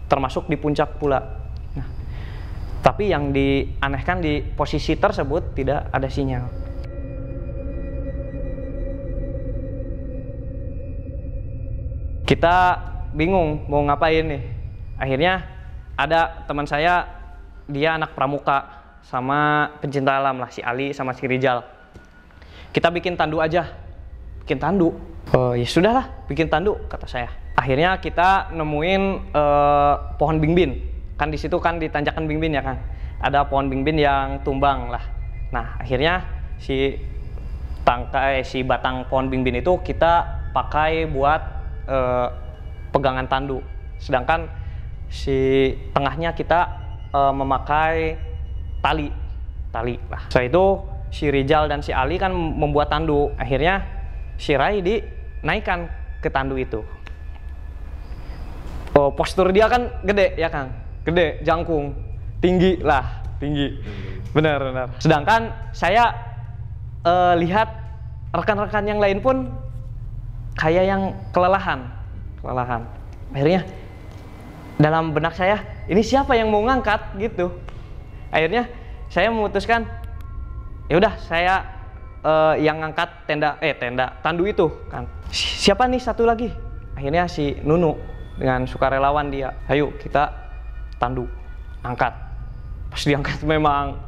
termasuk di puncak pula. Nah, tapi yang dianehkan di posisi tersebut tidak ada sinyal. Kita bingung mau ngapain nih. Akhirnya ada teman saya, dia anak pramuka sama pencinta alam lah, si Ali sama si Rijal. Kita bikin tandu aja, bikin tandu. Oh ya sudahlah, bikin tandu, kata saya. Akhirnya kita nemuin pohon Bingbin. Kan di situ kan di tanjakan Bingbin ya kan, ada pohon Bingbin yang tumbang lah. Nah akhirnya si batang pohon Bingbin itu kita pakai buat pegangan tandu. Sedangkan si tengahnya kita memakai tali lah. Setelah itu si Rijal dan si Ali kan membuat tandu. Akhirnya si Rai dinaikkan ke tandu itu. Oh, postur dia kan gede ya Kang, gede, jangkung, tinggi. Benar. Sedangkan saya lihat rekan-rekan yang lain pun kayak yang kelelahan. Akhirnya dalam benak saya, ini siapa yang mau ngangkat gitu. Akhirnya saya memutuskan, ya udah saya yang ngangkat tandu itu kan. Siapa nih satu lagi? Akhirnya si Nunu dengan sukarelawan dia, ayo kita tandu, angkat. Pas diangkat memang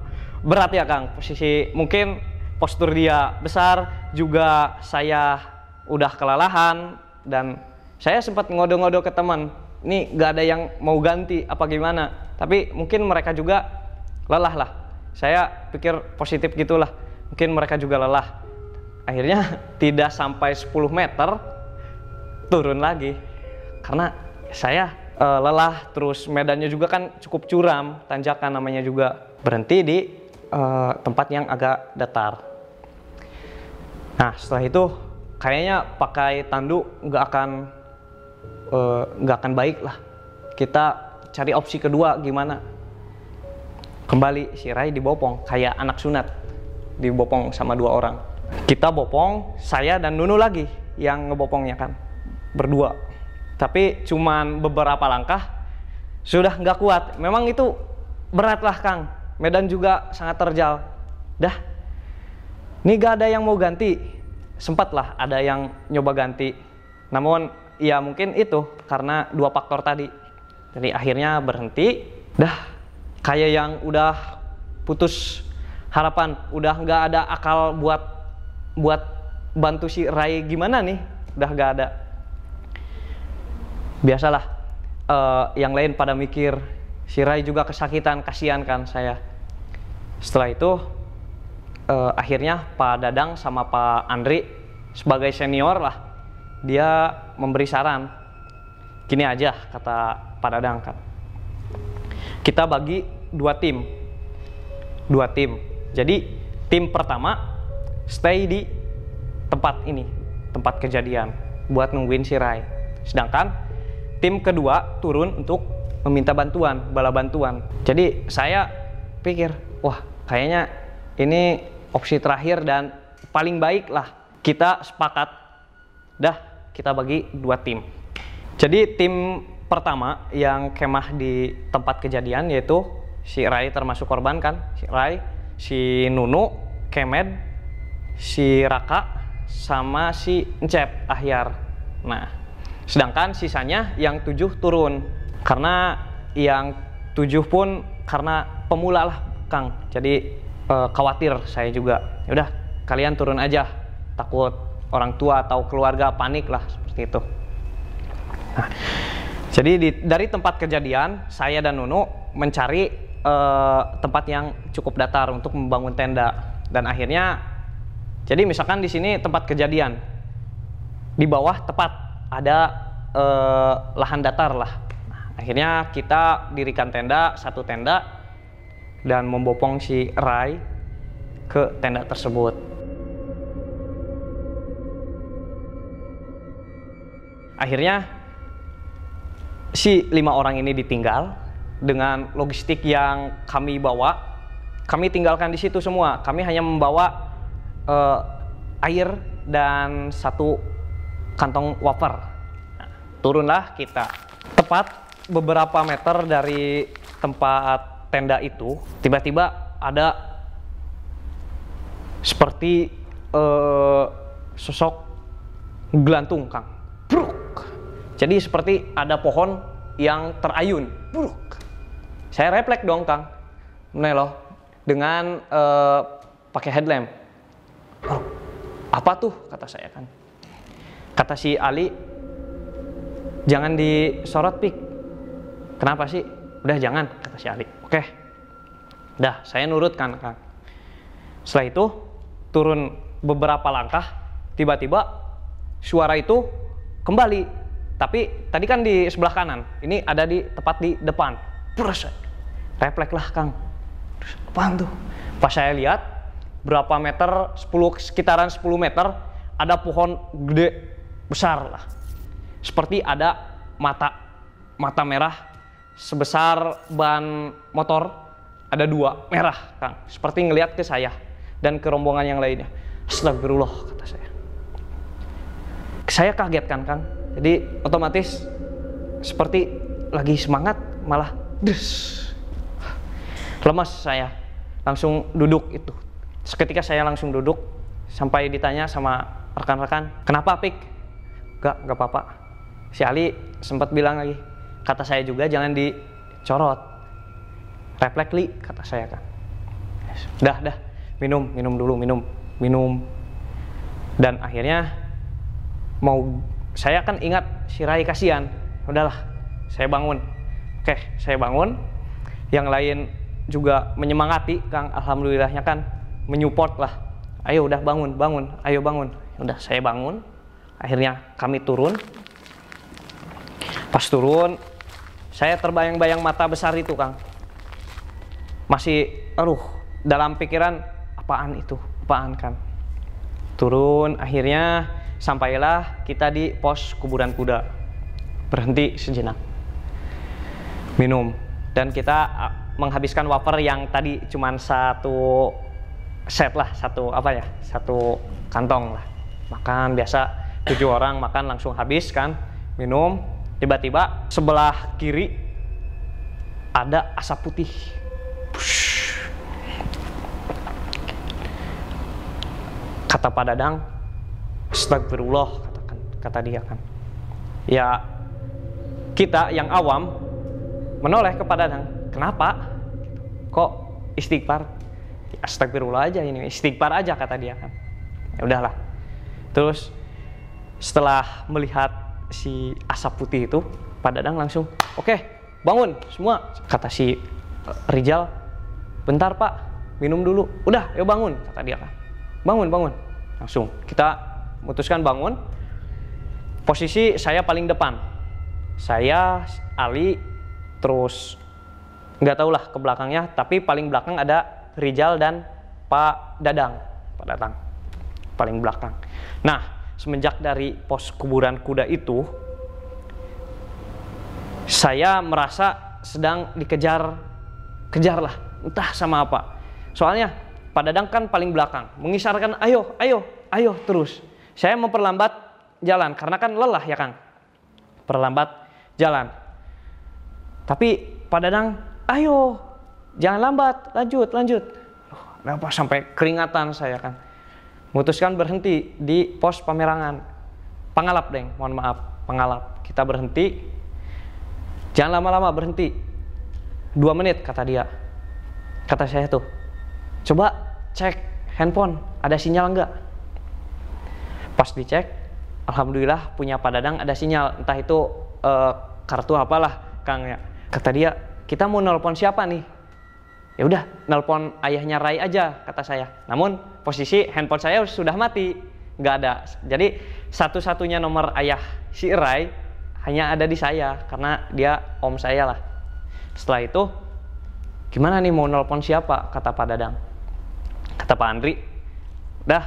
berat ya Kang, posisi mungkin postur dia besar, juga saya udah kelelahan, dan saya sempat ngodo-ngodo ke teman, ini gak ada yang mau ganti apa gimana, tapi mungkin mereka juga lelah lah. Saya pikir positif gitulah, mungkin mereka juga lelah. Akhirnya tidak sampai 10 meter turun lagi karena saya lelah, terus medannya juga kan cukup curam, tanjakan namanya juga. Berhenti di tempat yang agak datar. Nah setelah itu kayaknya pakai tandu nggak akan baik lah. Kita cari opsi kedua gimana. Kembali si Rai dibopong kayak anak sunat, dibopong sama 2 orang. Kita bopong, saya dan Nunu lagi yang ngebopongnya kan, berdua. Tapi cuman beberapa langkah sudah nggak kuat. Memang itu berat lah Kang, medan juga sangat terjal. Dah, ini gak ada yang mau ganti. Sempat lah ada yang nyoba ganti, namun ya mungkin itu karena 2 faktor tadi. Jadi akhirnya berhenti. Dah kayak yang udah putus harapan, udah nggak ada akal buat bantu si Rai gimana nih, udah nggak ada. Biasalah yang lain pada mikir, si Rai juga kesakitan, kasihan kan saya. Setelah itu akhirnya Pak Dadang sama Pak Andri sebagai senior lah, dia memberi saran, gini aja kata Pak Dadang kan, kita bagi 2 tim. Jadi tim pertama stay di tempat ini, tempat kejadian, buat nungguin si Rai. Sedangkan tim kedua turun untuk meminta bantuan, bala bantuan. Jadi saya pikir, wah kayaknya ini opsi terakhir dan paling baik lah. Kita sepakat, dah kita bagi 2 tim. Jadi tim pertama yang kemah di tempat kejadian yaitu si Rai termasuk korban kan, si Rai, si Nunu, Kemed, si Raka, sama si Encep, Ahyar. Nah, sedangkan sisanya yang 7 turun. Karena yang 7 pun karena pemula lah Kang, jadi khawatir saya juga. Yaudah kalian turun aja, takut orang tua atau keluarga panik lah, seperti itu. Nah, jadi dari tempat kejadian saya dan Nunu mencari tempat yang cukup datar untuk membangun tenda. Dan akhirnya, jadi misalkan di sini tempat kejadian, di bawah tepat ada lahan datar lah. Nah, akhirnya kita dirikan tenda, 1 tenda, dan membopong si Rai ke tenda tersebut. Akhirnya si 5 orang ini ditinggal dengan logistik yang kami bawa. Kami tinggalkan di situ semua. Kami hanya membawa air dan 1 kantong wafer. Nah, turunlah kita. Tepat beberapa meter dari tempat tenda itu, tiba-tiba ada seperti sosok gelantung Kang. Bruk. Jadi seperti ada pohon yang terayun. Bruk. Saya refleks dong Kang, meneloh dengan pakai headlamp. Oh, apa tuh kata saya kan. Kata si Ali, jangan disorot Pik. Kenapa sih? Udah jangan, kata si Ali. Oke. Dah, saya nurut kan Kang. Setelah itu turun beberapa langkah, tiba-tiba suara itu kembali. Tapi tadi kan di sebelah kanan, ini ada di tepat di depan. Terus refleks lah Kang. Terus apaan tuh? Pas saya lihat berapa meter, sekitaran 10 meter, ada pohon gede besar lah. Seperti ada mata merah sebesar ban motor, ada 2 merah Kang. Seperti ngelihat ke saya dan ke rombongan yang lainnya. Astagfirullah kata saya. Saya kaget kan Kang. Jadi otomatis seperti lagi semangat malah lemas saya, langsung duduk itu. Seketika saya langsung duduk sampai ditanya sama rekan-rekan, kenapa Pik? Gak apa-apa. Si Ali sempat bilang lagi, kata saya juga jangan dicorot. Refleks li, kata saya kan. Dah, minum dulu, minum. Dan akhirnya saya kan ingat si Rai kasihan. Udahlah, saya bangun. Oke, saya bangun. Yang lain juga menyemangati, Kang. Alhamdulillahnya kan menyupport lah. Ayo udah bangun, ayo bangun. Udah saya bangun. Akhirnya kami turun. Pas turun, saya terbayang-bayang mata besar itu, Kang. Masih, dalam pikiran apaan itu, apaan kan. Turun, akhirnya sampailah kita di pos kuburan kuda. Berhenti sejenak. Minum. Dan kita menghabiskan wafer yang tadi cuman satu set lah, satu kantong lah. Makan biasa 7 orang makan langsung habis kan, minum. Tiba-tiba sebelah kiri ada asap putih. Kata Pak Dadang, astagfirullah, kata dia kan. Ya kita yang awam menoleh ke Pak Dadang, kenapa? Kok istighfar? Ya, astagfirullah aja ini, istighfar aja, kata dia kan. Ya udahlah. Terus setelah melihat si asap putih itu, Pak Dadang langsung, oke, bangun semua. Kata si Rijal, bentar Pak, minum dulu. Udah, yuk bangun, kata dia kan. Bangun. Langsung kita memutuskan bangun. Posisi saya paling depan. Saya, Ali, terus nggak tahu lah ke belakangnya, tapi paling belakang ada Rijal dan Pak Dadang. Paling belakang. Nah, semenjak dari pos kuburan kuda itu, saya merasa sedang dikejar lah, entah sama apa. Soalnya Pak Dadang kan paling belakang, mengisyaratkan ayo terus. Saya memperlambat jalan karena kan lelah ya Kang, perlambat jalan. Tapi Pak Dadang, ayo jangan lambat, lanjut. Kenapa sampai keringatan saya kan? Memutuskan berhenti di pos Pamerangan, Pangalap deng, mohon maaf, Pangalap. Kita berhenti, jangan lama-lama, berhenti 2 menit, kata dia. Kata saya tuh, coba cek handphone, ada sinyal enggak? Pas dicek, alhamdulillah punya Pak Dadang ada sinyal, entah itu kartu apalah Kang ya. Kata dia, kita mau nelpon siapa nih? Ya udah, nelpon ayahnya Rai aja, kata saya. Namun posisi handphone saya sudah mati, nggak ada. Jadi satu-satunya nomor ayah si Rai hanya ada di saya karena dia om saya lah. Setelah itu, gimana nih mau nelpon siapa? Kata Pak Dadang. Kata Pak Andri, dah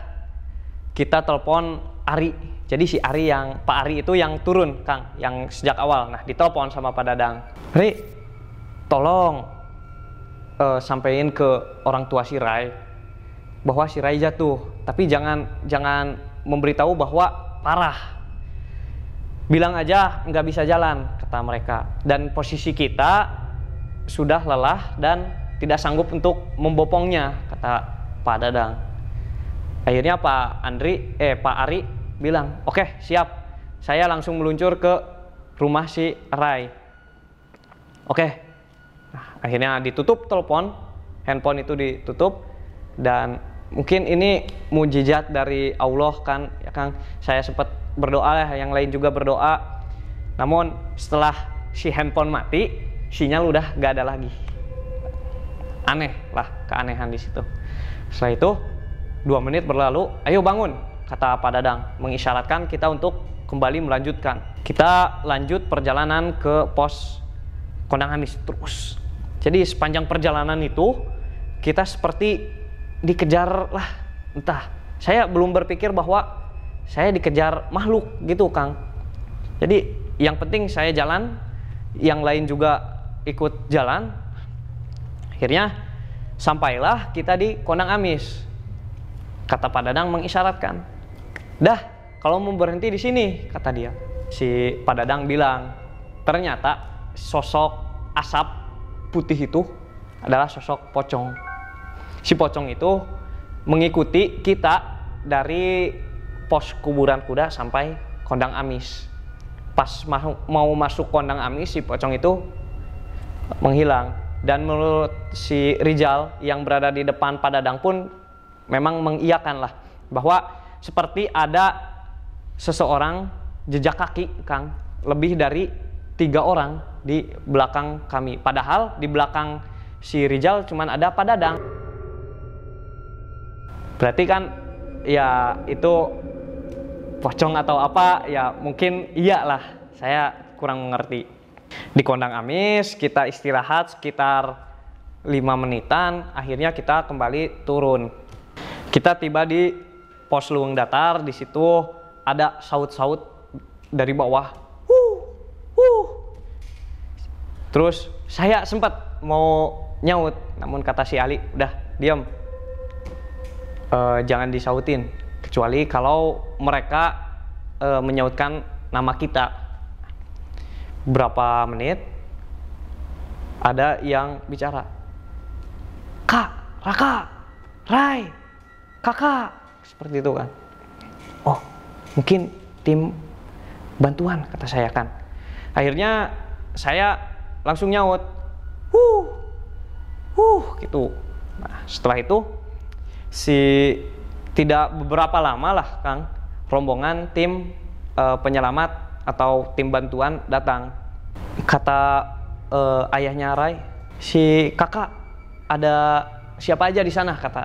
kita telepon Ari. Jadi si Ari Pak Ari itu yang turun Kang, yang sejak awal. Nah ditelepon sama Pak Dadang. Ri, tolong sampaikan ke orang tua si Rai bahwa si Rai jatuh, tapi jangan memberitahu bahwa parah. Bilang aja nggak bisa jalan, kata mereka. Dan posisi kita sudah lelah dan tidak sanggup untuk membopongnya, kata Pak Dadang. Akhirnya Pak Ari bilang, oke, siap. Saya langsung meluncur ke rumah si Rai. Oke. Nah, akhirnya ditutup telepon, handphone itu ditutup, dan mungkin ini mujizat dari Allah kan, ya Kang. Saya sempat berdoa lah, yang lain juga berdoa. Namun setelah si handphone mati, sinyal udah gak ada lagi. Aneh lah, keanehan di situ. Setelah itu 2 menit berlalu, ayo bangun, kata Pak Dadang, mengisyaratkan kita untuk kembali melanjutkan. Kita lanjut perjalanan ke pos Kondang Amis terus. Jadi sepanjang perjalanan itu kita seperti dikejar lah, entah. Saya belum berpikir bahwa saya dikejar makhluk gitu Kang. Jadi yang penting saya jalan, yang lain juga ikut jalan. Akhirnya sampailah kita di Kondang Amis. Kata Pak Dadang mengisyaratkan, dah kalau mau berhenti di sini, kata dia. Si Pak Dadang bilang, ternyata sosok asap putih itu adalah sosok pocong. Si pocong itu mengikuti kita dari pos kuburan kuda sampai Kondang Amis. pas mau masuk kondang amis si pocong itu menghilang. Dan menurut si Rijal yang berada di depan Pak Dadang pun memang mengiyakan lah bahwa seperti ada seseorang jejak kaki, Kang, lebih dari 3 orang di belakang kami. Padahal di belakang si Rijal cuman ada Pak Dadang. Berarti kan ya itu pocong atau apa ya, mungkin iyalah, saya kurang mengerti. Di kondang amis kita istirahat sekitar 5 menitan, akhirnya kita kembali turun. Kita tiba di pos Luwung Datar, di situ ada saut-saut dari bawah. Terus saya sempat mau nyaut, namun kata si Ali, udah diam, jangan disautin, kecuali kalau mereka menyautkan nama kita. Berapa menit ada yang bicara, Kak, Raka, Rai, Kakak, seperti itu kan. Oh, mungkin tim bantuan, kata saya kan. Akhirnya saya langsung nyaut, gitu. Nah, setelah itu tidak beberapa lama lah, Kang, rombongan tim penyelamat atau tim bantuan datang. Kata ayahnya Rai, si kakak ada siapa aja di sana, kata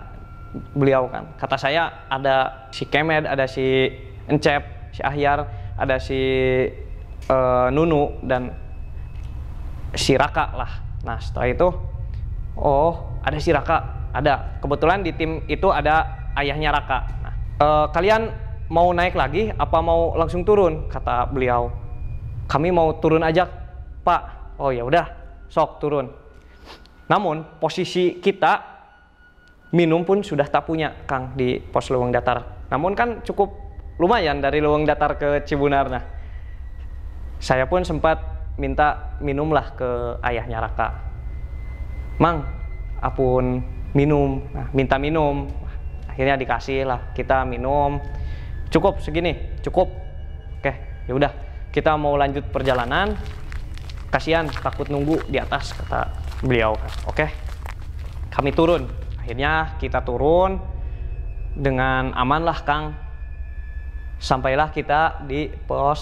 beliau kan. Kata saya ada si Kemed, ada si Encep, si Ahyar, ada si Nunu dan si Raka lah. Nah setelah itu, oh ada si Raka, ada. Kebetulan di tim itu ada ayahnya Raka. Nah, kalian mau naik lagi apa mau langsung turun, kata beliau. Kami mau turun aja, Pak. Oh ya udah, sok turun. Namun posisi kita minum pun sudah tak punya, Kang, di pos Luwung Datar. Namun kan cukup lumayan dari Luwung Datar ke Cibunar. Nah, saya pun sempat minta minum lah ke ayahnya Raka. Mang, apun minum. Nah, minta minum. Akhirnya dikasih lah, kita minum. Cukup segini, cukup. Oke, ya udah, kita mau lanjut perjalanan. Kasihan takut nunggu di atas, kata beliau. Oke, kami turun. Akhirnya kita turun dengan aman lah, Kang. Sampailah kita di pos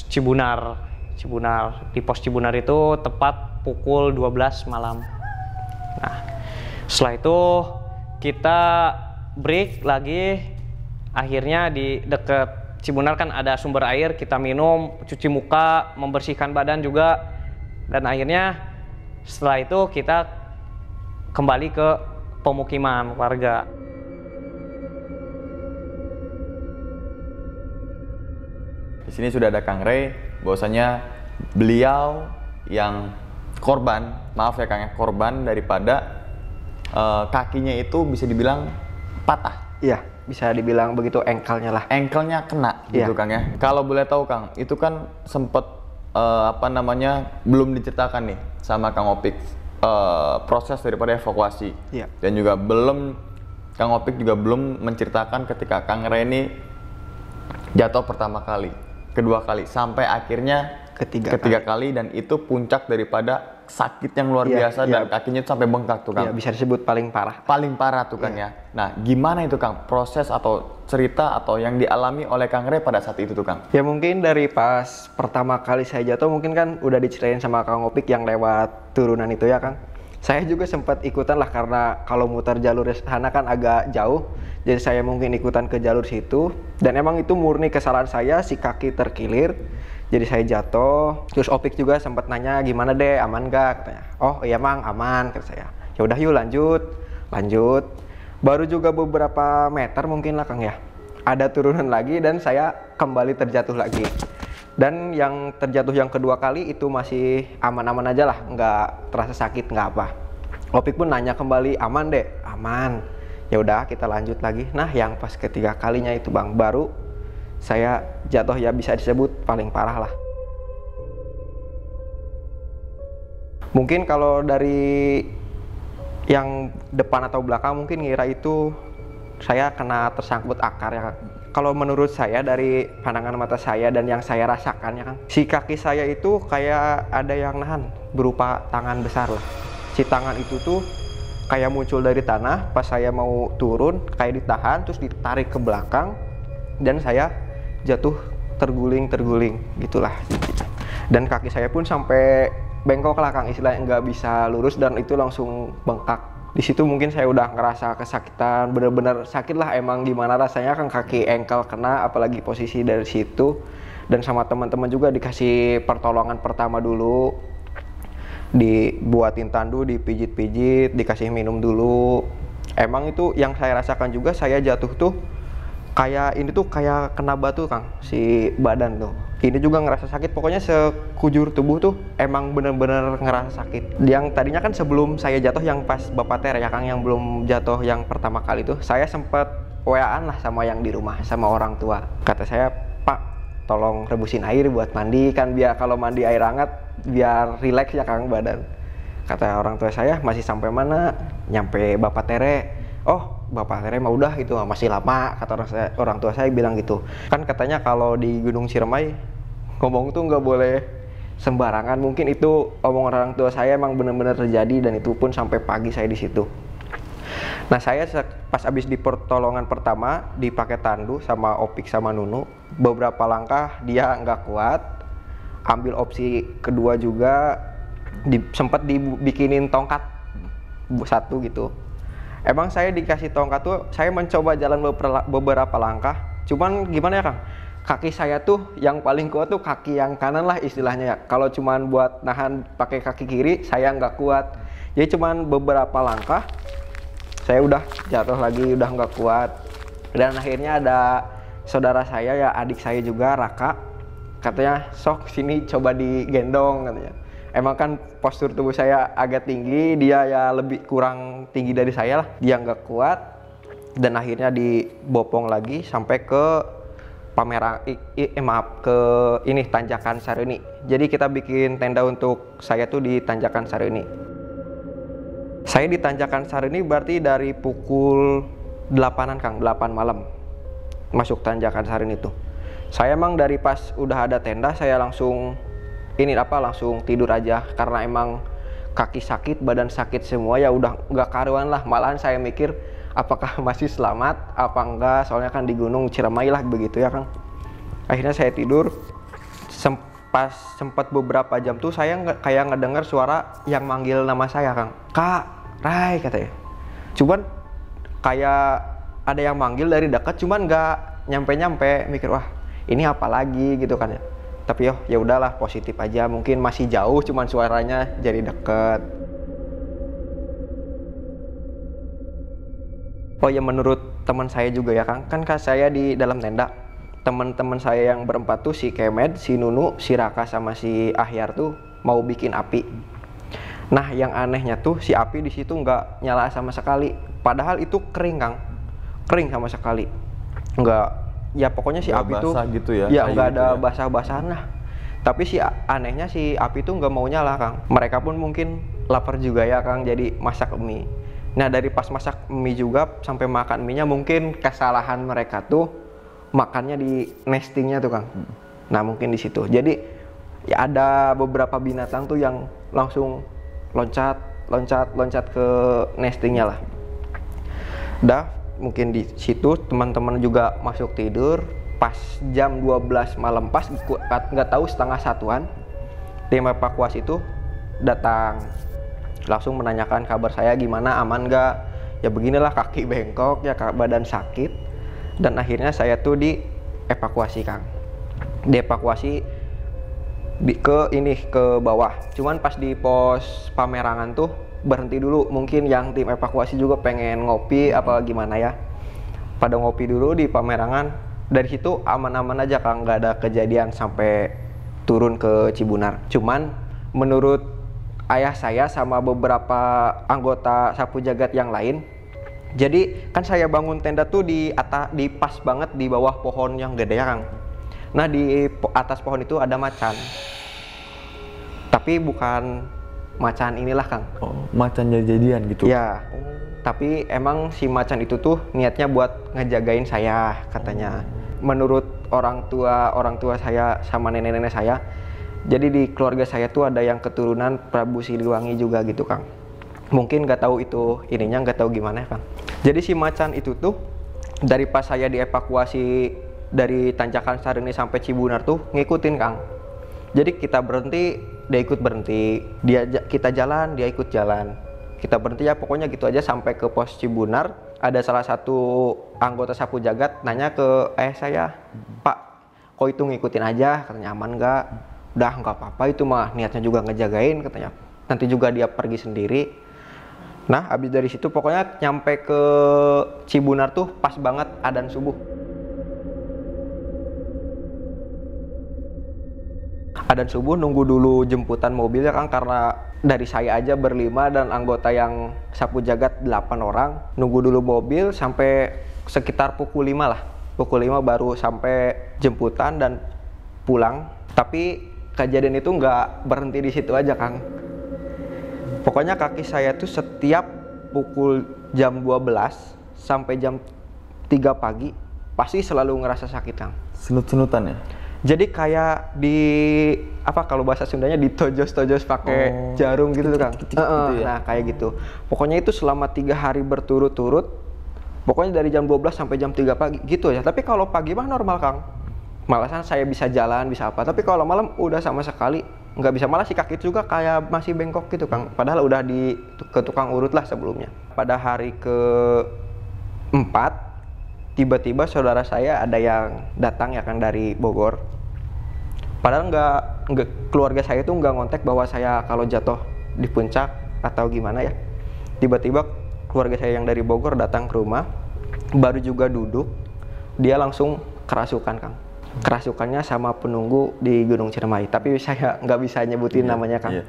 Cibunar. Di pos Cibunar itu tepat pukul 12 malam. Nah, setelah itu kita break lagi. Akhirnya di dekat Cibunar kan ada sumber air, kita minum, cuci muka, membersihkan badan juga. Dan akhirnya setelah itu kita kembali ke pemukiman warga. Di sini sudah ada Kang Ray, bahwasanya beliau yang korban, maaf ya Kang ya, korban daripada kakinya itu bisa dibilang patah. Iya, bisa dibilang begitu, engkelnya lah. Engkelnya kena gitu, Kang ya. Kalau boleh tahu Kang, itu kan sempet belum diceritakan nih sama Kang Opik proses daripada evakuasi. Iya. Dan juga Kang Opik juga belum menceritakan ketika Kang Ray ini jatuh pertama kali, kedua kali, sampai akhirnya ketiga kali, dan itu puncak daripada sakit yang luar biasa, dan kakinya sampai bengkak tuh, Kang. Iya, bisa disebut paling parah. Paling parah tuh, Kang ya. Nah, gimana itu, Kang, proses atau cerita atau yang dialami oleh Kang Ray pada saat itu tuh, Kang? Ya mungkin dari pas pertama kali saya jatuh, mungkin kan udah diceritain sama Kang Opik yang lewat turunan itu ya, Kang. Saya juga sempat ikutan lah, karena kalau muter jalur sana kan agak jauh. Jadi saya mungkin ikutan ke jalur situ, dan emang itu murni kesalahan saya, si kaki terkilir. Jadi saya jatuh, terus Opik juga sempat nanya, gimana deh, aman gak, katanya. Oh iya Mang, aman, kata saya. Ya udah yuk lanjut. Baru juga beberapa meter mungkin lah, Kang ya, ada turunan lagi dan saya kembali terjatuh lagi. Dan yang terjatuh yang kedua kali itu masih aman-aman aja lah, nggak terasa sakit, nggak apa. Opik pun nanya kembali, aman deh, aman. Ya udah kita lanjut lagi. Nah yang pas ketiga kalinya itu Bang, baru saya jatuh ya bisa disebut paling parah lah. Mungkin kalau dari yang depan atau belakang mungkin ngira itu saya kena tersangkut akar ya. kalau menurut saya dari pandangan mata saya dan yang saya rasakan ya kan, si kaki saya itu kayak ada yang nahan berupa tangan besar lah. Si tangan itu tuh kayak muncul dari tanah, pas saya mau turun kayak ditahan terus ditarik ke belakang dan saya jatuh terguling gitulah. Dan kaki saya pun sampai bengkok lah Kang, istilahnya nggak bisa lurus dan itu langsung bengkak. Di situ mungkin saya udah ngerasa kesakitan, bener-bener sakit lah, emang gimana rasanya kan kaki engkel kena, apalagi posisi dari situ. Dan sama teman-teman juga dikasih pertolongan pertama dulu, dibuatin tandu, dipijit-pijit, dikasih minum dulu. Emang itu yang saya rasakan juga, saya jatuh tuh kayak ini tuh kayak kena batu Kang, si badan tuh. Ini juga ngerasa sakit, pokoknya sekujur tubuh tuh emang bener-bener ngerasa sakit. Yang tadinya kan sebelum saya jatuh yang pas Bapak Ter ya Kang, yang belum jatuh yang pertama kali tuh, saya sempet WA-an lah sama yang di rumah, sama orang tua. Kata saya, Pak, tolong rebusin air buat mandi, kan biar kalau mandi air hangat biar rileks ya Kang badan. Kata orang tua saya, masih sampai mana? Nyampe Bapak Tere. Oh, Bapak Tere mah udah itu masih lama, kata orang tua saya bilang gitu. Kan katanya kalau di Gunung Ciremai ngomong tuh nggak boleh sembarangan. Mungkin itu omongan orang tua saya emang benar-benar terjadi dan itu pun sampai pagi saya di situ. Nah, saya pas abis di pertolongan pertama dipakai tandu sama Opik sama Nunu, beberapa langkah dia nggak kuat. Ambil opsi kedua juga, sempat dibikinin tongkat satu gitu. Emang saya dikasih tongkat tuh, saya mencoba jalan beberapa langkah. Cuman gimana ya Kang? Kaki saya tuh yang paling kuat tuh kaki yang kanan lah istilahnya ya. Kalau cuman buat nahan pakai kaki kiri, saya nggak kuat. Jadi cuman beberapa langkah, saya udah jatuh lagi, udah nggak kuat. Dan akhirnya ada saudara saya ya, adik saya juga, Raka. Katanya, sok sini coba digendong katanya. Emang kan postur tubuh saya agak tinggi, dia ya lebih kurang tinggi dari saya lah. Dia nggak kuat dan akhirnya dibopong lagi sampai ke ke ini Tanjakan Saruni. Jadi kita bikin tenda untuk saya tuh di Tanjakan Saruni. Saya di Tanjakan Saruni berarti dari pukul 8-an Kang, 8 malam masuk Tanjakan Saruni tuh. Saya emang dari pas udah ada tenda saya langsung langsung tidur aja karena emang kaki sakit, badan sakit semua ya, udah nggak karuan lah. Malahan saya mikir apakah masih selamat apa enggak, soalnya kan di Gunung Ciremai lah begitu ya Kang. Akhirnya saya tidur, sempat beberapa jam tuh saya kayak ngedengar suara yang manggil nama saya Kang, Kak, Rai katanya. Cuman kayak ada yang manggil dari dekat, cuman nggak nyampe-nyampe, mikir wah ini apa lagi gitu kan ya. Tapi ya udahlah, positif aja, mungkin masih jauh cuman suaranya jadi deket. Oh ya, menurut teman saya juga ya Kang, kan saya di dalam tenda, teman-teman saya yang berempat tuh, si Kemed, si Nunu, si Raka sama si Ahyar tuh mau bikin api. Nah yang anehnya tuh si api di situ nggak nyala sama sekali, padahal itu kering Kang, kering sama sekali, nggak. Ya pokoknya si api tuh gitu ya nggak ada gitu ya. basah-basahan lah. Tapi anehnya si api tuh nggak mau nyala Kang. Mereka pun mungkin lapar juga ya Kang, jadi masak mie. Nah dari pas masak mie juga sampai makan mie nya, mungkin kesalahan mereka tuh makannya di nestingnya tuh Kang. Nah mungkin di situ. Jadi ya ada beberapa binatang tuh yang langsung loncat ke nestingnya lah. Dah mungkin di situ teman-teman juga masuk tidur. Pas jam 12 malam, pas nggak tahu setengah satuan, tim evakuasi itu datang langsung menanyakan kabar saya gimana, aman nggak. Ya beginilah, kaki bengkok ya, badan sakit. Dan akhirnya saya tuh dievakuasi Kang, dievakuasi ke bawah. Cuman pas di pos Pamerangan tuh berhenti dulu, mungkin yang tim evakuasi juga pengen ngopi apa gimana ya, pada ngopi dulu di Pamerangan. Dari situ aman-aman aja Kang, nggak ada kejadian sampai turun ke Cibunar. Cuman menurut ayah saya sama beberapa anggota sapu jagat yang lain, jadi kan saya bangun tenda tuh di pas banget di bawah pohon yang gede ya Kang. Nah di atas pohon itu ada macan, tapi bukan macan inilah Kang. Oh, macan jadian gitu ya. Tapi emang si macan itu tuh niatnya buat ngejagain saya katanya. menurut orang tua saya sama nenek-nenek saya, jadi di keluarga saya tuh ada yang keturunan Prabu Siliwangi juga gitu Kang. Mungkin nggak tahu itu ininya, nggak tahu gimana Kang. Jadi si macan itu tuh dari pas saya dievakuasi dari Tanjakan Sarini sampai Cibunar tuh ngikutin Kang. Jadi kita berhenti, dia ikut berhenti, kita jalan, dia ikut jalan. Kita berhenti ya pokoknya gitu aja sampai ke pos Cibunar. Ada salah satu anggota sapu jagat nanya ke ayah saya, "Pak, kok itu ngikutin aja?" Katanya, "Aman nggak?" "Udah nggak apa-apa, itu mah niatnya juga ngejagain," katanya. "Nanti juga dia pergi sendiri." Nah, habis dari situ pokoknya nyampe ke Cibunar tuh pas banget adzan subuh. Adzan subuh nunggu dulu jemputan mobil ya Kang, karena dari saya aja berlima dan anggota yang sapu jagat 8 orang. Nunggu dulu mobil sampai sekitar pukul 5 lah. Pukul 5 baru sampai jemputan dan pulang. Tapi kejadian itu nggak berhenti di situ aja Kang. Pokoknya kaki saya tuh setiap pukul jam 12 sampai jam 3 pagi pasti selalu ngerasa sakit Kang. Senut-senutan ya? Jadi kayak kalau bahasa Sundanya ditojos-tojos pakai jarum gitu tuh Kang. Gitu ya? Nah kayak gitu. Pokoknya itu selama 3 hari berturut-turut. Pokoknya dari jam 12 sampai jam 3 pagi gitu ya. Tapi kalau pagi mah normal Kang. Malasan saya bisa jalan, bisa apa. Tapi kalau malam udah sama sekali nggak bisa. Malah si kaki juga kayak masih bengkok gitu Kang. Padahal udah ke tukang urut lah sebelumnya. Pada hari ke-4 tiba-tiba saudara saya ada yang datang ya Kang dari Bogor. Padahal nggak keluarga saya tuh nggak ngontek bahwa saya kalau jatuh di puncak atau gimana ya. Tiba-tiba keluarga saya yang dari Bogor datang ke rumah, baru juga duduk, dia langsung kerasukan Kang. Kerasukannya sama penunggu di Gunung Ciremai, tapi saya nggak bisa nyebutin namanya Kang.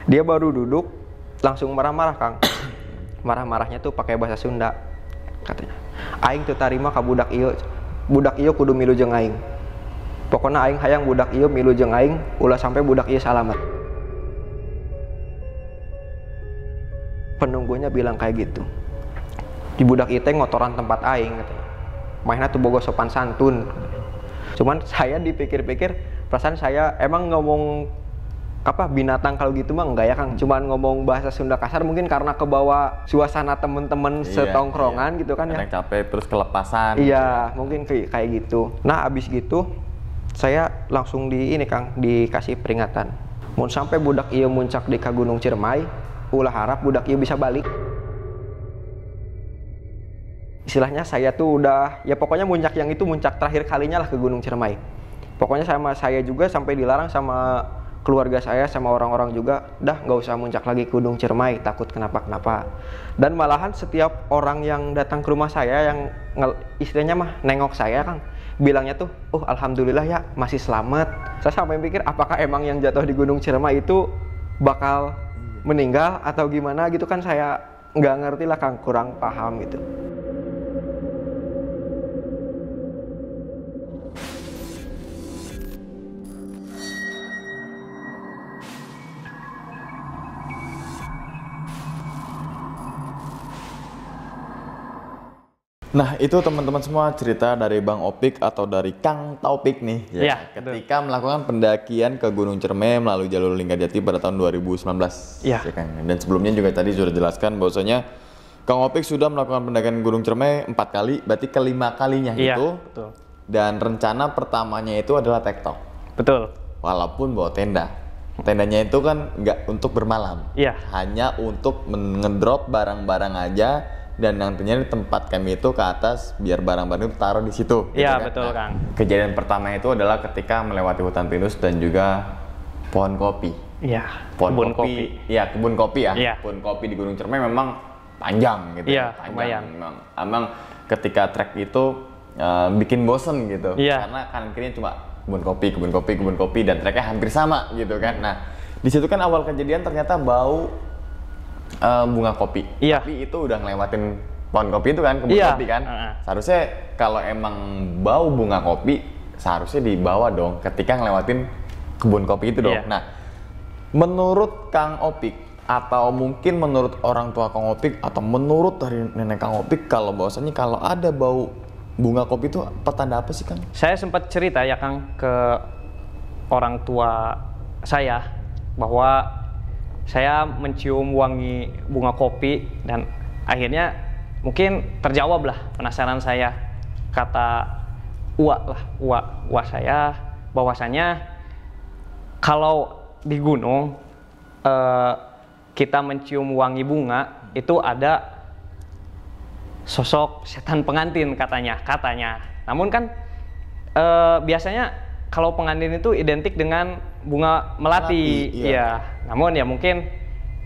Dia baru duduk langsung marah-marah Kang. Marah-marahnya tuh pakai bahasa Sunda katanya. "Aing teu tarima ka budak ieu. Budak ieu kudu milu jeung aing. Pokona aing hayang budak ieu milu jeung aing ulah sampai budak ieu salamet." Penunggunya bilang kayak gitu. "Di budak ieu teh ngotoran tempat aing," katanya. "Mainna tuh boga sopan santun." Cuman saya dipikir-pikir, perasaan saya emang ngomong binatang kalau gitu mah enggak ya Kang, cuman ngomong bahasa Sunda kasar mungkin karena kebawa suasana temen-temen setongkrongan gitu kan ya. Kadang capek terus kelepasan. Iya, mungkin kayak gitu. Nah, abis gitu saya langsung dikasih peringatan. Mun sampai budak ieu muncak di ka Gunung Ciremai, ulah harap budak ieu bisa balik. Istilahnya saya tuh udah ya pokoknya muncak yang itu muncak terakhir kalinya lah ke Gunung Ciremai. Pokoknya sama saya juga sampai dilarang sama keluarga saya sama orang-orang juga, dah nggak usah muncak lagi ke Gunung Ciremai, takut kenapa-kenapa. Dan malahan setiap orang yang datang ke rumah saya yang istilahnya mah nengok saya Kang, bilangnya tuh, alhamdulillah ya masih selamat. Saya sampai mikir apakah emang yang jatuh di Gunung Ciremai itu bakal meninggal atau gimana gitu kan, saya nggak ngerti lah Kang, kurang paham gitu. Nah, itu teman-teman semua cerita dari Bang Opik atau dari Kang Taufik nih. Iya, ketika melakukan pendakian ke Gunung Ciremai melalui jalur Linggadjati pada tahun 2019. Iya. Ya, Kang. Dan sebelumnya juga tadi sudah jelaskan bahwasanya Kang Opik sudah melakukan pendakian Gunung Ciremai 4 kali, berarti kelima kalinya itu. Betul. Dan rencana pertamanya itu adalah tektok. Betul. Walaupun bawa tenda. Tendanya itu kan nggak untuk bermalam. Iya. Hanya untuk ngedrop barang-barang aja. Dan nantinya di tempat kami itu ke atas biar barang-barang itu taruh di situ. Iya, gitu kan? betul Kang. Kejadian pertama itu adalah ketika melewati hutan pinus dan juga pohon kopi. Iya. Kebun kopi. Iya, kebun kopi ya. Iya. Kebun kopi di Gunung Ciremai memang panjang gitu. Iya, panjang. lumayan. Emang ketika trek itu bikin bosen gitu. Iya. Karena kanan kirinya cuma kebun kopi dan treknya hampir sama gitu kan. Nah, di situ kan awal kejadian ternyata bau bunga kopi. Iya. Tapi itu udah ngelewatin pohon kopi itu kan, kebun kopi kan. Seharusnya kalau emang bau bunga kopi, seharusnya dibawa dong ketika ngelewatin kebun kopi itu dong. Iya. Nah, menurut Kang Opik atau mungkin menurut orang tua Kang Opik atau menurut dari nenek Kang Opik, kalau bahwasanya kalau ada bau bunga kopi itu petanda apa sih, Kang? Saya sempat cerita ya Kang ke orang tua saya bahwa saya mencium wangi bunga kopi dan akhirnya mungkin terjawab lah penasaran saya. Kata uak saya bahwasanya kalau di gunung kita mencium wangi bunga itu ada sosok setan pengantin katanya. Namun kan biasanya kalau pengantin itu identik dengan bunga melati. Iya. Ya. Namun ya mungkin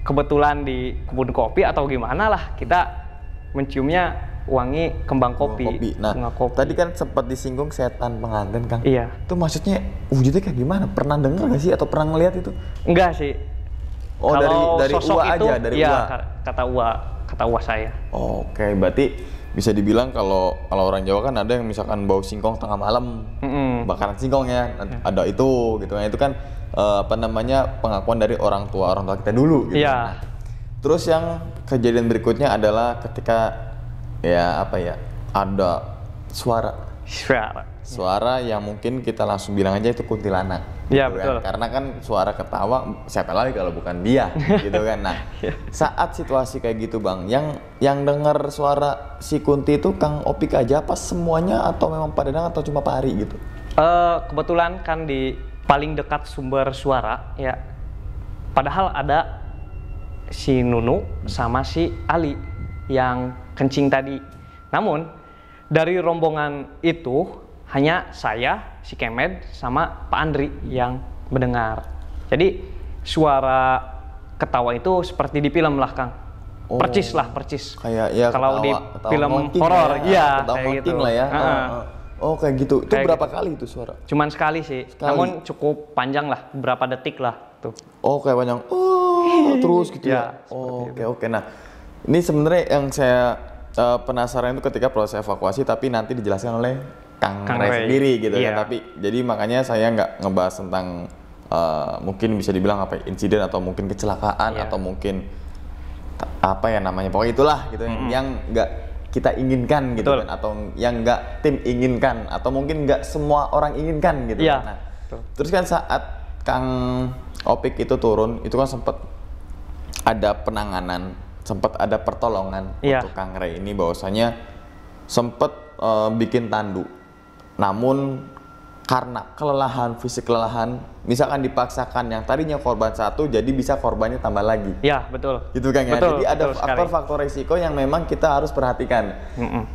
kebetulan di kebun kopi atau gimana lah kita menciumnya wangi kembang kopi. Nah, bunga kopi. tadi kan sempat disinggung setan pengantin, Kang. Iya. Itu maksudnya wujudnya kayak gimana? Pernah denger nggak sih atau pernah ngeliat itu? Enggak sih. Oh, Kalau dari sosok Uwa itu, aja, dari ya, Uwa. kata Uwa saya. Oke, berarti bisa dibilang kalau orang Jawa kan ada yang misalkan bau singkong tengah malam, bakaran singkong ya, ada itu gitu kan. Itu kan apa namanya pengakuan dari orang tua kita dulu gitu. Iya. Nah, terus yang kejadian berikutnya adalah ketika ya apa ya, ada suara yang mungkin kita langsung bilang aja itu kuntilanak. Iya, gitu betul. Kan. Karena kan suara ketawa siapa lagi kalau bukan dia gitu kan. Nah, saat situasi kayak gitu Bang, yang dengar suara si Kunti itu Kang Opik aja apa semuanya atau memang Pak Dadang atau cuma Pak Ari gitu? Kebetulan kan di paling dekat sumber suara ya. Padahal ada si Nunu sama si Ali yang kencing tadi. Namun dari rombongan itu hanya saya, si Kemed, sama Pak Andri yang mendengar. Jadi suara ketawa itu seperti di film lah Kang. Oh, percis. Kayak ya kalau di ketawa film haunting horor, ya, iya ketawa kayak haunting gitu. lah ya. Oh kayak gitu. Itu Kayak berapa gitu. kali itu suara? Cuman sekali sih, Sekali. namun cukup panjang lah, beberapa detik lah tuh. Oh kayak panjang. Terus gitu ya. Ya, seperti Oke. Nah, ini sebenarnya yang saya penasaran itu ketika proses evakuasi, tapi nanti dijelaskan oleh Kang Kang Ray Ray. sendiri gitu Iya. ya. Tapi jadi makanya saya nggak ngebahas tentang mungkin bisa dibilang apa ya, insiden atau mungkin kecelakaan Iya. atau mungkin apa ya namanya, pokoknya itulah gitu yang nggak kita inginkan gitu. Betul. kan, atau yang nggak tim inginkan atau mungkin nggak semua orang inginkan gitu. Iya. kan. Nah, Betul. terus kan saat Kang Opik itu turun, itu kan sempat ada penanganan, sempat ada pertolongan Iya. untuk Kang Ray ini, bahwasanya sempat bikin tandu. Namun karena fisik kelelahan, misalkan dipaksakan yang tadinya korban satu jadi bisa korbannya tambah lagi. Ya, betul. Gitu kan ya. Betul, Jadi ada betul sekali. faktor-faktor resiko yang memang kita harus perhatikan.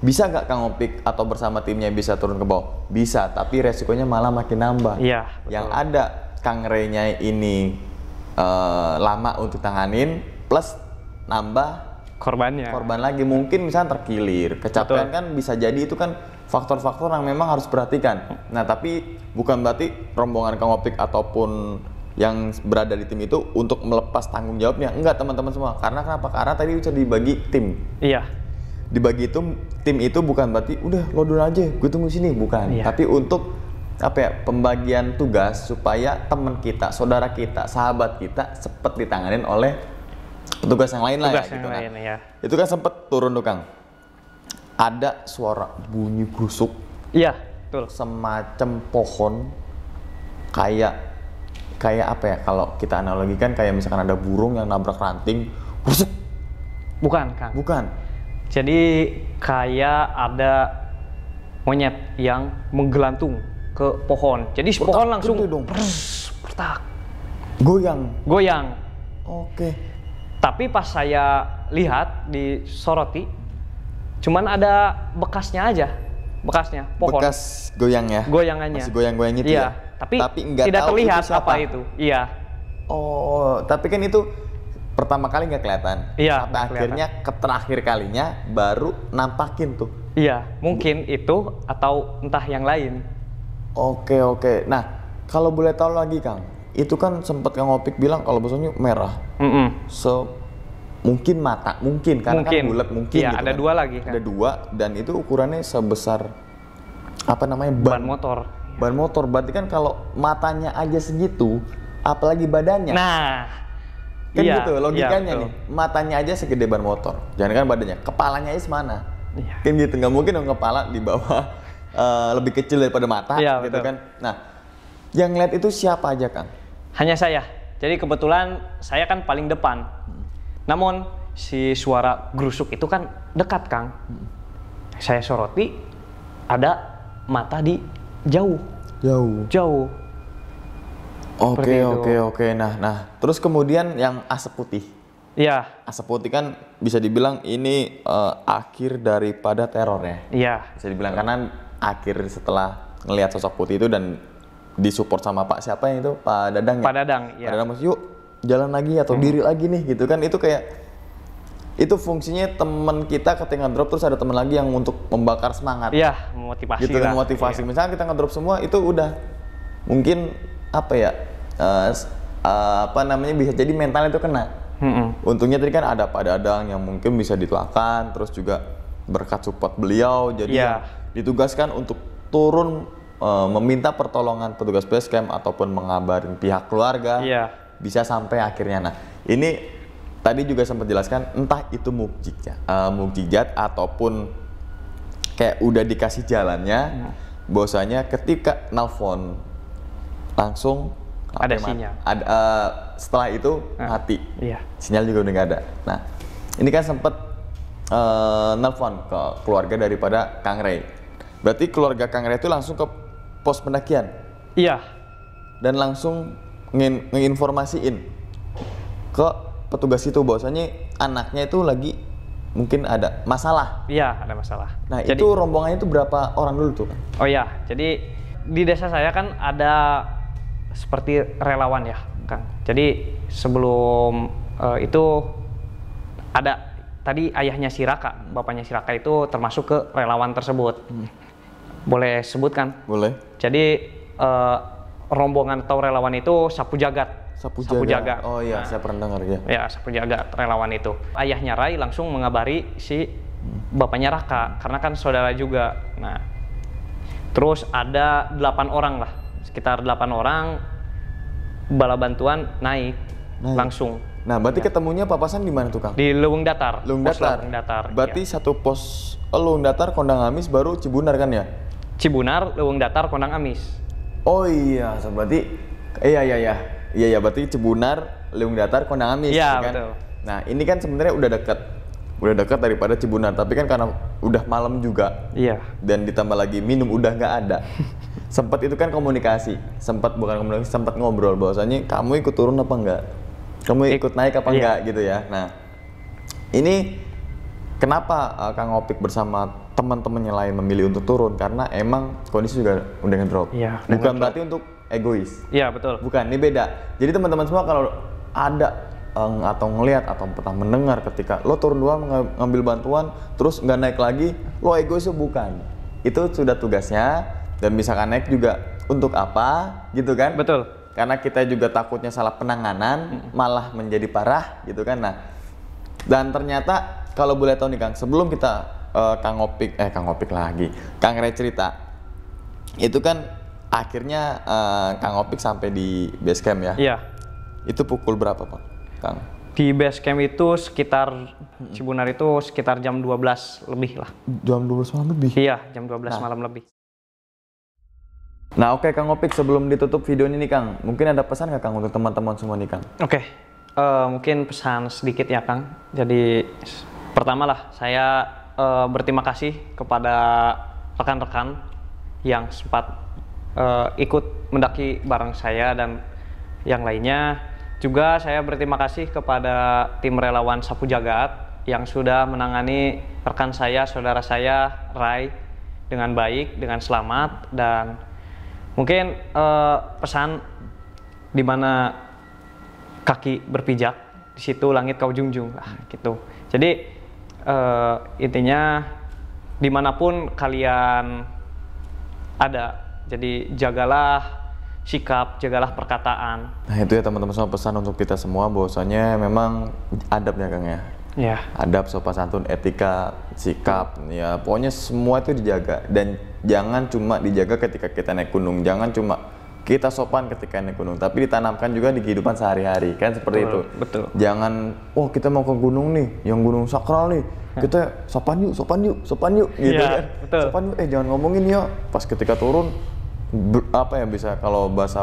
Bisa nggak Kang Opik atau bersama timnya bisa turun ke bawah? Bisa, tapi resikonya malah makin nambah. Iya, betul. Yang ada Kang Ray-nya ini lama untuk tanganin, plus nambah Korbannya. korban lagi, mungkin misalnya terkilir, kecapean. Betul. Kan bisa jadi itu kan faktor-faktor yang memang harus perhatikan. Nah, tapi bukan berarti rombongan Kang Opik ataupun yang berada di tim itu untuk melepas tanggung jawabnya. Enggak, teman-teman semua. Karena kenapa? Karena tadi sudah dibagi tim. Iya. Dibagi itu tim itu bukan berarti udah lo dulu aja, gue tunggu sini, bukan. Iya. Tapi untuk apa ya, pembagian tugas supaya teman kita, saudara kita, sahabat kita cepat ditanganin oleh petugas yang lain lah ya Tugas yang gitu. lain, ya. Itu kan sempet turun tuh Kang. Ada suara bunyi busuk Iya, betul. semacam pohon, kayak apa ya, kalau kita analogikan kayak misalkan ada burung yang nabrak ranting, busuk. Bukan, Kang. Bukan. Jadi kayak ada monyet yang menggelantung ke pohon. Jadi si pohon langsung gede dong. pertak, Goyang. goyang. Oke. Tapi pas saya lihat di soroti, cuman ada bekasnya aja, bekasnya pohon. Bekas goyang ya. Goyangannya. Masih goyang-goyang itu Iya, ya. tapi nggak tidak tahu terlihat itu siapa. apa itu. Iya. Oh, tapi kan itu pertama kali nggak kelihatan. Iya, Sampai nggak akhirnya ke terakhir kalinya baru nampakin tuh. Iya, mungkin itu atau entah yang lain. Oke. Nah, kalau boleh tahu lagi Kang, itu kan sempat Kang Opik bilang kalau bahasanya merah. Mungkin mata, mungkin karena Mungkin. kan bulat mungkin. Iya, gitu ada kan. dua lagi kan. Ada dua dan itu ukurannya sebesar apa namanya, Ban motor. Ban motor. Berarti kan kalau matanya aja segitu, apalagi badannya. Nah, Kan iya, gitu logikanya iya, nih. Matanya aja segede ban motor. Jangan kan badannya, kepalanya aja semana. Iya. Kan gitu, nggak mungkin dong kepala di bawah lebih kecil daripada mata Iya, gitu betul. kan. Nah, yang ngeliat itu siapa aja Kang? Hanya saya. Jadi kebetulan saya kan paling depan. Namun si suara gerusuk itu kan dekat, Kang. Saya soroti ada mata di jauh. Jauh. Seperti itu. Oke. Nah, terus kemudian yang asap putih. Iya, Asap putih kan bisa dibilang ini akhir daripada teror ya. iya. Bisa dibilang karena akhir setelah ngelihat sosok putih itu dan disupport sama Pak siapa yang itu? Pak Dadang ya? Pak Dadang, iya. Pak Dadang mas, yuk jalan lagi atau diri lagi nih gitu kan. Itu kayak, itu fungsinya teman kita ketika ngedrop terus ada teman lagi yang untuk membakar semangat. Iya, memotivasi Gitu kan, lah. motivasi. Iya. Misalnya kita ngedrop semua itu udah mungkin apa ya, apa namanya, bisa jadi mental itu kena. Untungnya tadi kan ada Pak Dadang yang mungkin bisa dituakan, terus juga berkat support beliau jadi Iya. yang ditugaskan untuk turun meminta pertolongan petugas basecamp ataupun mengabarin pihak keluarga. Iya. Bisa sampai akhirnya. Nah, ini tadi juga sempat jelaskan entah itu mukjizat ataupun kayak udah dikasih jalannya, bahwasanya ketika nelfon langsung Ada HP sinyal. Setelah itu mati. Iya. Sinyal juga udah nggak ada. Nah, ini kan sempat nelfon ke keluarga daripada Kang Ray. Berarti keluarga Kang Ray itu langsung ke pos pendakian Iya. dan langsung nginformasiin ke petugas itu bahwasanya anaknya itu lagi mungkin ada masalah. Iya, ada masalah. Nah, Jadi- itu rombongannya itu berapa orang dulu tuh? Oh iya, jadi di desa saya kan ada seperti relawan ya, Kang. Jadi sebelum itu ada tadi ayahnya si Raka, bapaknya si Raka itu termasuk ke relawan tersebut. Boleh sebutkan? Boleh. Jadi rombongan atau relawan itu Sapu Jagat. Sapu jagat. Oh iya, saya pernah dengar ya. Ya, Sapu Jagat relawan itu. Ayahnya Rai langsung mengabari si bapaknya Raka karena kan saudara juga. Nah, terus ada 8 orang lah, sekitar 8 orang bala bantuan naik. Langsung Nah, berarti ketemunya papasan di mana tuh, Kang? di Leuweung Datar. Leuweung Pos Datar. Leuweung Datar. Berarti Iya. satu pos Leuweung Datar, Kondang Amis, baru Cibunar kan ya? Cibunar, Leuweung Datar, Kondang Amis. Oh iya, berarti iya, berarti Cibunar, Leuweung Datar, Kondang Amis. Iya, kan? betul. Nah, ini kan sebenarnya udah dekat daripada Cibunar, tapi kan karena udah malam juga Iya. dan ditambah lagi minum udah nggak ada. Sempat itu kan komunikasi, sempat ngobrol bahwasanya kamu ikut turun apa enggak? Kamu ikut naik apa Iya. enggak gitu ya. Nah, ini kenapa Kang Opik bersama teman-temannya lain memilih untuk turun? Karena emang kondisi juga udah ngedrop. Iya, udah Bukan ngedrop. berarti untuk egois. Iya, betul. Bukan, ini beda. Jadi teman-teman semua kalau ada atau ngelihat atau pernah mendengar ketika lo turun doang ngambil bantuan terus nggak naik lagi, lo egois, bukan. Itu sudah tugasnya, dan misalkan naik juga untuk apa gitu kan? Betul. Karena kita juga takutnya salah penanganan malah menjadi parah gitu kan. Nah, dan ternyata kalau boleh tahu nih Kang, sebelum kita Kang Opik lagi, Kang Ray cerita itu kan akhirnya Kang Opik sampai di base camp ya. Iya. Itu pukul berapa Pak Kang? Di base camp itu sekitar Cibunar itu sekitar jam 12 lebih lah. Jam 12 malam lebih. Iya, jam 12 malam lebih. Nah oke Kang Opik, sebelum ditutup video ini nih Kang, mungkin ada pesan nggak Kang untuk teman-teman semua nih Kang? Oke, mungkin pesan sedikit ya Kang. Jadi pertama lah saya berterima kasih kepada rekan-rekan yang sempat ikut mendaki bareng saya dan yang lainnya. Juga saya berterima kasih kepada tim relawan Sapu Jagat yang sudah menangani rekan saya, saudara saya, Rai dengan baik, dengan selamat, dan mungkin pesan di mana kaki berpijak, di situ langit kau junjung, gitu. Jadi intinya dimanapun kalian ada, jadi jagalah sikap, jagalah perkataan. Nah itu ya teman-teman semua, pesan untuk kita semua bahwasanya memang adabnya Kang ya. Ya, Adab, sopan santun, etika, sikap, ya pokoknya semua itu dijaga, dan jangan cuma dijaga ketika kita naik gunung, jangan cuma kita sopan ketika naik gunung, tapi ditanamkan juga di kehidupan sehari-hari, kan seperti itu. Betul. Jangan, oh kita mau ke gunung nih, yang gunung sakral nih, kita sopan yuk, gitu Iya, kan. betul. Sopan yuk, jangan ngomongin ya. Pas ketika turun, apa ya bisa kalau bahasa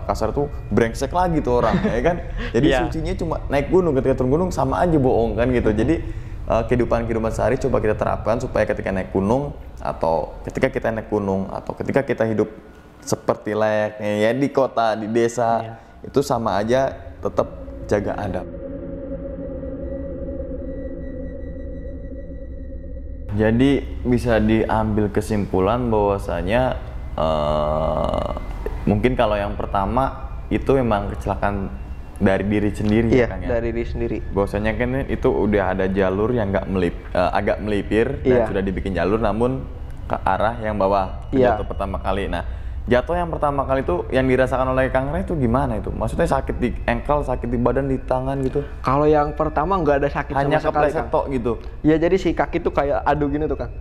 kasar tuh brengsek lagi tuh orang, ya kan. Jadi Iya. sucinya cuma naik gunung, ketika turun gunung sama aja bohong kan gitu. Jadi kehidupan sehari coba kita terapkan supaya ketika naik gunung atau ketika kita naik gunung atau ketika kita hidup seperti layaknya ya di kota, di desa, itu sama aja tetap jaga adab. Jadi bisa diambil kesimpulan bahwasanya mungkin kalau yang pertama itu memang kecelakaan dari diri sendiri Iya, ya Kang ya? dari diri sendiri. Bahwasanya kan itu udah ada jalur yang agak melipir dan Iya. sudah dibikin jalur namun ke arah yang bawah Iya. jatuh pertama kali. Nah, jatuh yang pertama kali itu yang dirasakan oleh Kang Rey itu gimana itu? Maksudnya sakit di ankle, sakit di badan, di tangan gitu? Kalau yang pertama nggak ada sakit Hanya sama sekali, kepleset Kang. tok gitu? Ya jadi si kaki tuh kayak adu gini tuh, Kang.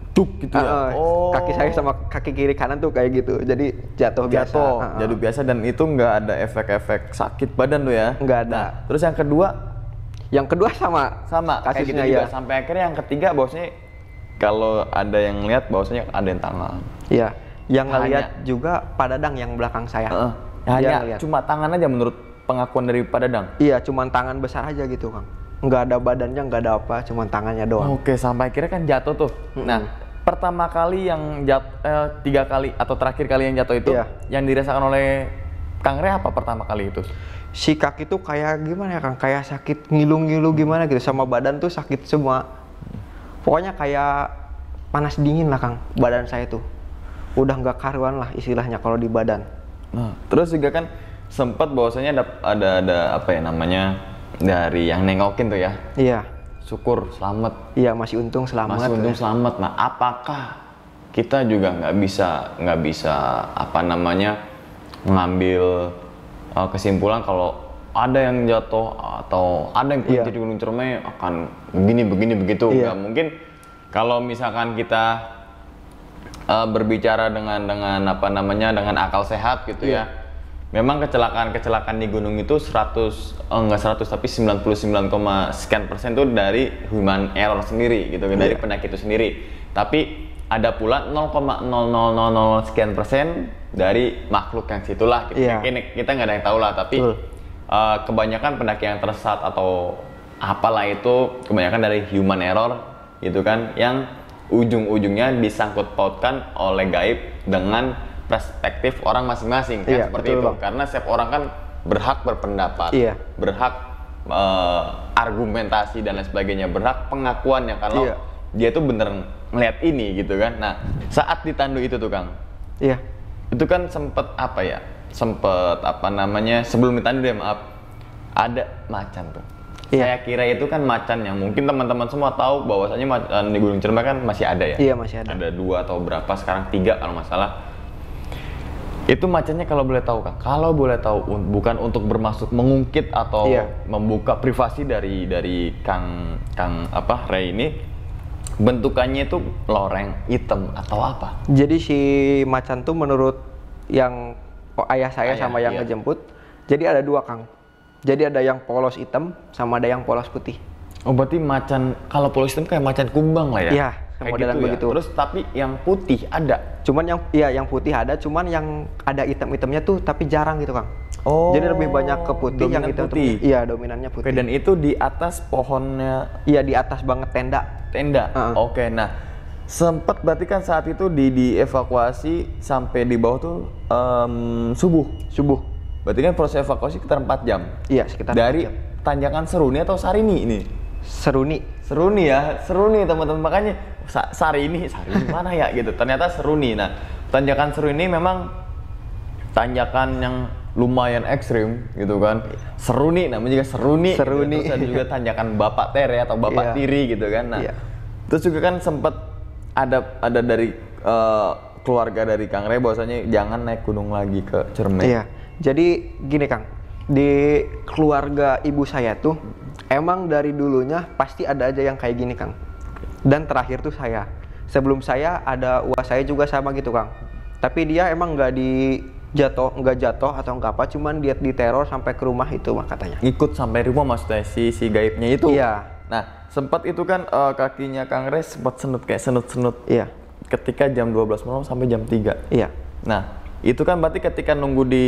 Tuk gitu ya? Kaki saya sama kaki kiri kanan tuh kayak gitu. Jadi jatuh biasa. Jatuh biasa dan itu nggak ada efek-efek sakit badan tuh ya? Nggak ada. Nah, terus yang kedua? Yang kedua sama Kayak gitu kasusnya juga. ya. Sampai akhirnya yang ketiga bahwasanya kalau ada yang lihat bahwasanya ada yang tangan. Iya. Yang Hanya- ngeliat juga Pak Dadang yang belakang saya. Dia Hanya ngeliat. cuma tangan aja menurut pengakuan dari Pak Dadang. Iya, cuman tangan besar aja gitu, Kang. Nggak ada badannya, nggak ada apa, cuman tangannya doang. Oke, sampai akhirnya kan jatuh tuh. Nah, pertama kali yang 3 kali atau terakhir kali yang jatuh itu, Iya. yang dirasakan oleh Kang Rey apa pertama kali itu? Si kaki tuh kayak gimana ya, Kang? Kayak sakit ngilu-ngilu gimana gitu, sama badan tuh sakit semua. Pokoknya kayak panas dingin lah, Kang, badan saya tuh. Udah nggak karuan lah istilahnya kalau di badan. Nah, terus juga kan sempat bahwasanya ada apa ya namanya dari yang nengokin tuh ya. Iya. Syukur selamat. Iya, masih untung selamat. Masih untung ya. selamat. Nah, apakah kita juga nggak bisa apa namanya mengambil kesimpulan kalau ada yang jatuh atau ada yang kunci Iya. di Gunung Ciremai akan begini begitu? Iya. Nggak mungkin. Kalau misalkan kita berbicara dengan apa namanya dengan akal sehat gitu ya. Memang kecelakaan di gunung itu 99, sekian persen itu dari human error sendiri gitu, dari pendaki itu sendiri. Tapi ada pula 0,0000 sekian persen dari makhluk yang situlah gitu. Iya. Ini kita nggak ada yang tahu lah, tapi kebanyakan pendaki yang tersesat atau apalah itu kebanyakan dari human error gitu kan, yang ujung-ujungnya disangkut pautkan oleh gaib dengan perspektif orang masing-masing kan, Iya, seperti betul, itu. Bang. Karena setiap orang kan berhak berpendapat, Iya. berhak argumentasi dan lain sebagainya, berhak pengakuannya kalau Iya. dia tuh bener ngeliat ini gitu kan. Nah, saat ditandu itu tuh Kang, Iya. itu kan sempet apa ya? Sempet apa namanya? Sebelum ditandu deh maaf, ada macan tuh. Iya. Saya kira itu kan macan yang mungkin teman-teman semua tahu bahwasanya macan di Gunung Ciremai kan masih ada ya. Iya, masih ada. Ada 2 atau berapa sekarang 3 kalau nggak salah. Itu macannya kalau boleh tahu Kang, kalau boleh tahu bukan untuk bermaksud mengungkit atau Iya. membuka privasi dari Kang apa Rey ini, bentukannya itu loreng hitam atau apa? Jadi si macan tuh menurut yang ayah saya Ayah, sama yang iya. ngejemput, jadi ada 2, Kang. Jadi ada yang polos hitam sama ada yang polos putih. Oh berarti macan, kalau polos hitam kayak macan kumbang lah ya? Iya, kayak modelan gitu ya? begitu. Terus tapi yang putih ada? Cuman yang putih ada, cuman yang ada hitam-hitamnya tuh tapi jarang gitu, Kang. Oh, Jadi lebih banyak ke putih, yang dominan hitam putih. Iya, dominannya Oke, putih. dan itu di atas pohonnya Iya, di atas banget tenda. tenda? Oke, nah sempat berarti kan saat itu dievakuasi sampai di bawah tuh subuh. Berarti kan proses evakuasi sekitar 4 jam? Iya, sekitar Dari 4 jam. tanjakan Seruni atau Sarini ini? Seruni. Seruni ya, Seruni teman-teman, makanya Sarini mana ya gitu. Ternyata Seruni. Nah, tanjakan Seruni memang tanjakan yang lumayan ekstrim gitu kan. Seruni namanya juga Seruni. Seruni. Gitu. Terus ada juga tanjakan Bapak Tere atau Bapak Iya. Tiri gitu kan. Nah, Iya. terus juga kan sempat ada dari keluarga dari Kang Rey bahwasanya jangan naik gunung lagi ke Ciremai. Iya. Jadi gini, Kang. Di keluarga ibu saya tuh emang dari dulunya pasti ada aja yang kayak gini, Kang. Dan terakhir tuh saya. Sebelum saya ada uas saya juga sama gitu, Kang. Tapi dia emang nggak nggak jatuh atau nggak apa, cuman dia diteror sampai ke rumah itu mah katanya. Ikut sampai rumah maksudnya si gaibnya itu. Iya. Nah, sempat itu kan kakinya Kang Re sempat senut kayak senut-senut. Iya. Ketika jam 12 malam sampai jam 3. Iya. Nah, itu kan berarti ketika nunggu di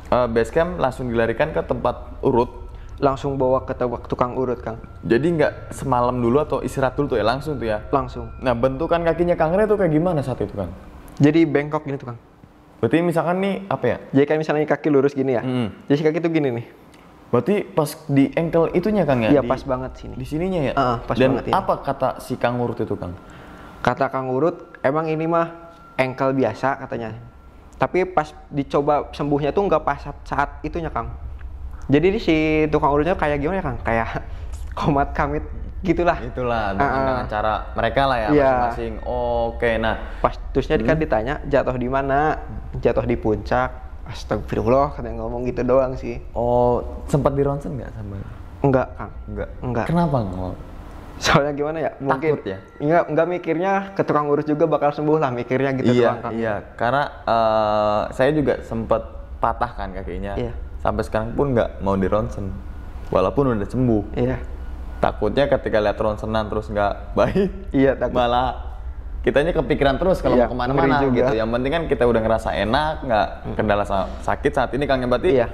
base camp langsung dilarikan ke tempat urut. Langsung bawa ke tukang urut, Kang. Jadi nggak semalam dulu atau istirahat dulu tuh ya, langsung tuh ya? Langsung. Nah, bentukan kakinya Kang Re tuh kayak gimana saat itu, Kang? Jadi bengkok gini tuh, Kang. Berarti misalkan nih, apa ya? Jadi kayak misalnya kaki lurus gini ya. Jadi kaki tuh gini nih. Berarti pas di ankle itunya, Kang ya? Iya, pas banget sini. Di sininya ya? Pas Dan banget ini. apa kata si Kang Urut itu, Kang? Kata Kang Urut, emang ini mah ankle biasa katanya. Tapi pas dicoba sembuhnya tuh nggak pas saat itunya, Kang. Jadi si tukang urutnya kayak gimana ya, Kang? Kayak komat kamit gitulah. Itulah dengan cara mereka lah ya, Iya. masing-masing. Oke, nah Pas terusnya kan ditanya jatuh di mana? Jatuh di puncak. Astagfirullah, katanya ngomong gitu doang sih. sempat di ronsen nggak sama? Enggak, Kang. Enggak. Kenapa nggak? Soalnya gimana ya? Mungkin Takut ya? Enggak mikirnya ke tukang urut juga bakal sembuh lah, mikirnya gitu doang, Kang. Iya, karena saya juga sempat patah kan kakinya. Iya. Sampai sekarang pun nggak mau di ronsen, walaupun udah sembuh. Iya. Takutnya ketika lihat ronsenan terus nggak baik, Iya, takut. malah kitanya kepikiran terus kalau Iya, mau kemana-mana ngeri juga. gitu. Yang penting kan kita udah ngerasa enak, nggak kendala sakit saat ini, Kang. Berarti Iya.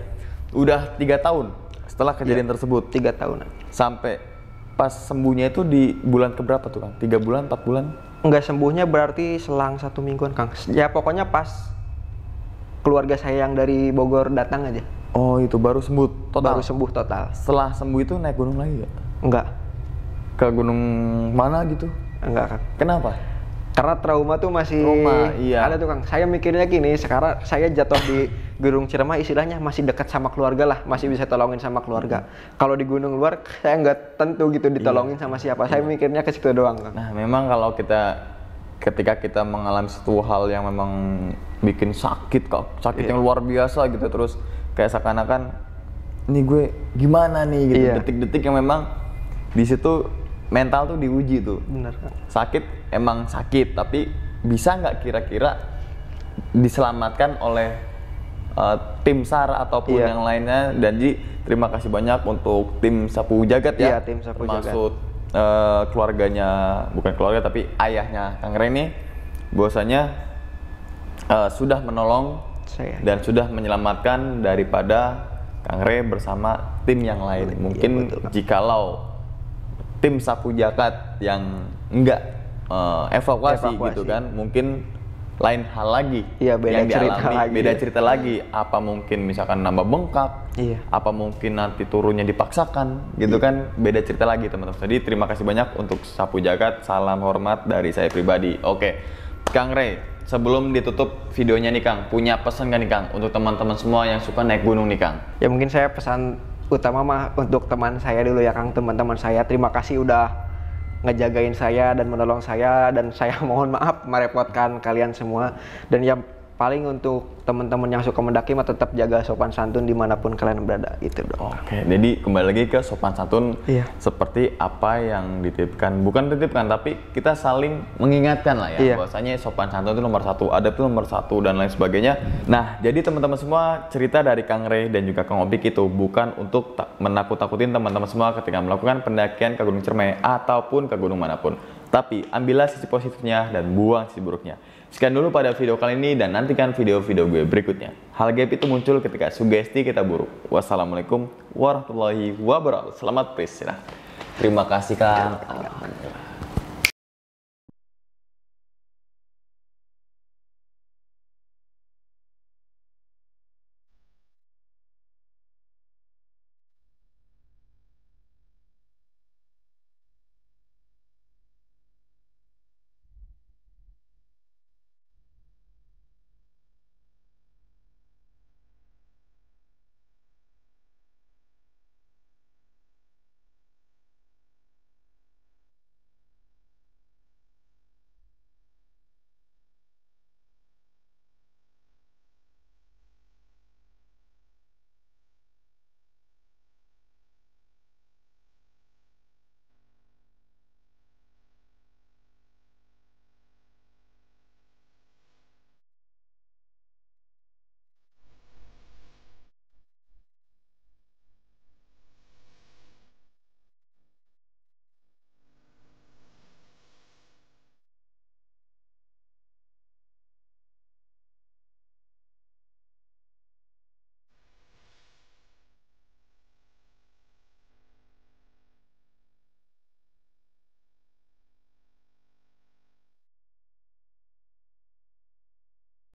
udah 3 tahun setelah kejadian tersebut. 3 tahunan. Sampai pas sembuhnya itu di bulan keberapa tuh, Kang? 3 bulan, 4 bulan? Enggak sembuhnya berarti selang 1 mingguan, Kang. Ya pokoknya pas keluarga saya yang dari Bogor datang aja. Oh, itu baru sembuh total. Baru sembuh total. Setelah sembuh itu naik gunung lagi ya? Enggak. Ke gunung mana gitu? Enggak, Kang. Kenapa? Karena trauma tuh masih Trauma, iya. ada tuh, Kang. Saya mikirnya gini, sekarang saya jatuh di Gunung Ciremai istilahnya masih dekat sama keluarga lah, masih bisa tolongin sama keluarga. Kalau di gunung luar saya nggak tentu gitu ditolongin sama siapa. Saya mikirnya ke situ doang, Kang. Nah, memang kalau ketika kita mengalami suatu hal yang memang bikin sakit yang luar biasa gitu, terus kayak seakan-akan ini gue gimana nih gitu, Iya. detik-detik yang memang di situ mental tuh diuji tuh. Bener, Kang. Sakit emang sakit, tapi bisa nggak kira-kira diselamatkan oleh tim SAR ataupun Iya. yang lainnya. Dan Ji, terima kasih banyak untuk tim Sapu Jagat ya. Iya, tim Sapu Jagat. Termasuk keluarganya, bukan keluarga tapi ayahnya Kang Reni, bahwasanya sudah menolong Saya. dan sudah menyelamatkan daripada Kang Re bersama tim yang lain. Mungkin betul, Kang. jikalau tim Sapu Jagat yang enggak evakuasi gitu kan, mungkin lain hal lagi. Iya, beda yang cerita dialami, lagi. beda cerita lagi. Apa mungkin misalkan nambah bengkak? Iya. Apa mungkin nanti turunnya dipaksakan gitu kan, beda cerita lagi teman-teman. Jadi terima kasih banyak untuk Sapu Jagat, salam hormat dari saya pribadi. Oke, Kang Re, sebelum ditutup videonya nih Kang, punya pesan gak nih Kang untuk teman-teman semua yang suka naik gunung nih Kang? Ya mungkin saya pesan utama mah untuk teman saya dulu ya, Kang. Teman-teman saya, terima kasih udah ngejagain saya dan menolong saya, dan saya mohon maaf merepotkan kalian semua. Dan yang paling untuk teman-teman yang suka mendaki mah tetap jaga sopan santun dimanapun kalian berada, gitu dong. Oke, jadi kembali lagi ke sopan santun. Iya. Seperti apa yang dititipkan, bukan titipkan tapi kita saling mengingatkan lah ya, Iya. bahwasanya sopan santun itu nomor 1, adab itu nomor 1 dan lain sebagainya. Nah, jadi teman-teman semua, cerita dari Kang Re dan juga Kang Opik itu bukan untuk menakut-takutin teman-teman semua ketika melakukan pendakian ke Gunung Ciremai ataupun ke gunung manapun. Tapi ambillah sisi positifnya dan buang sisi buruknya. Sekian dulu pada video kali ini dan nantikan video-video gue berikutnya. Hal gaib itu muncul ketika sugesti kita buruk. Wassalamualaikum warahmatullahi wabarakatuh. Selamat beristirahat. Terima kasih Kang.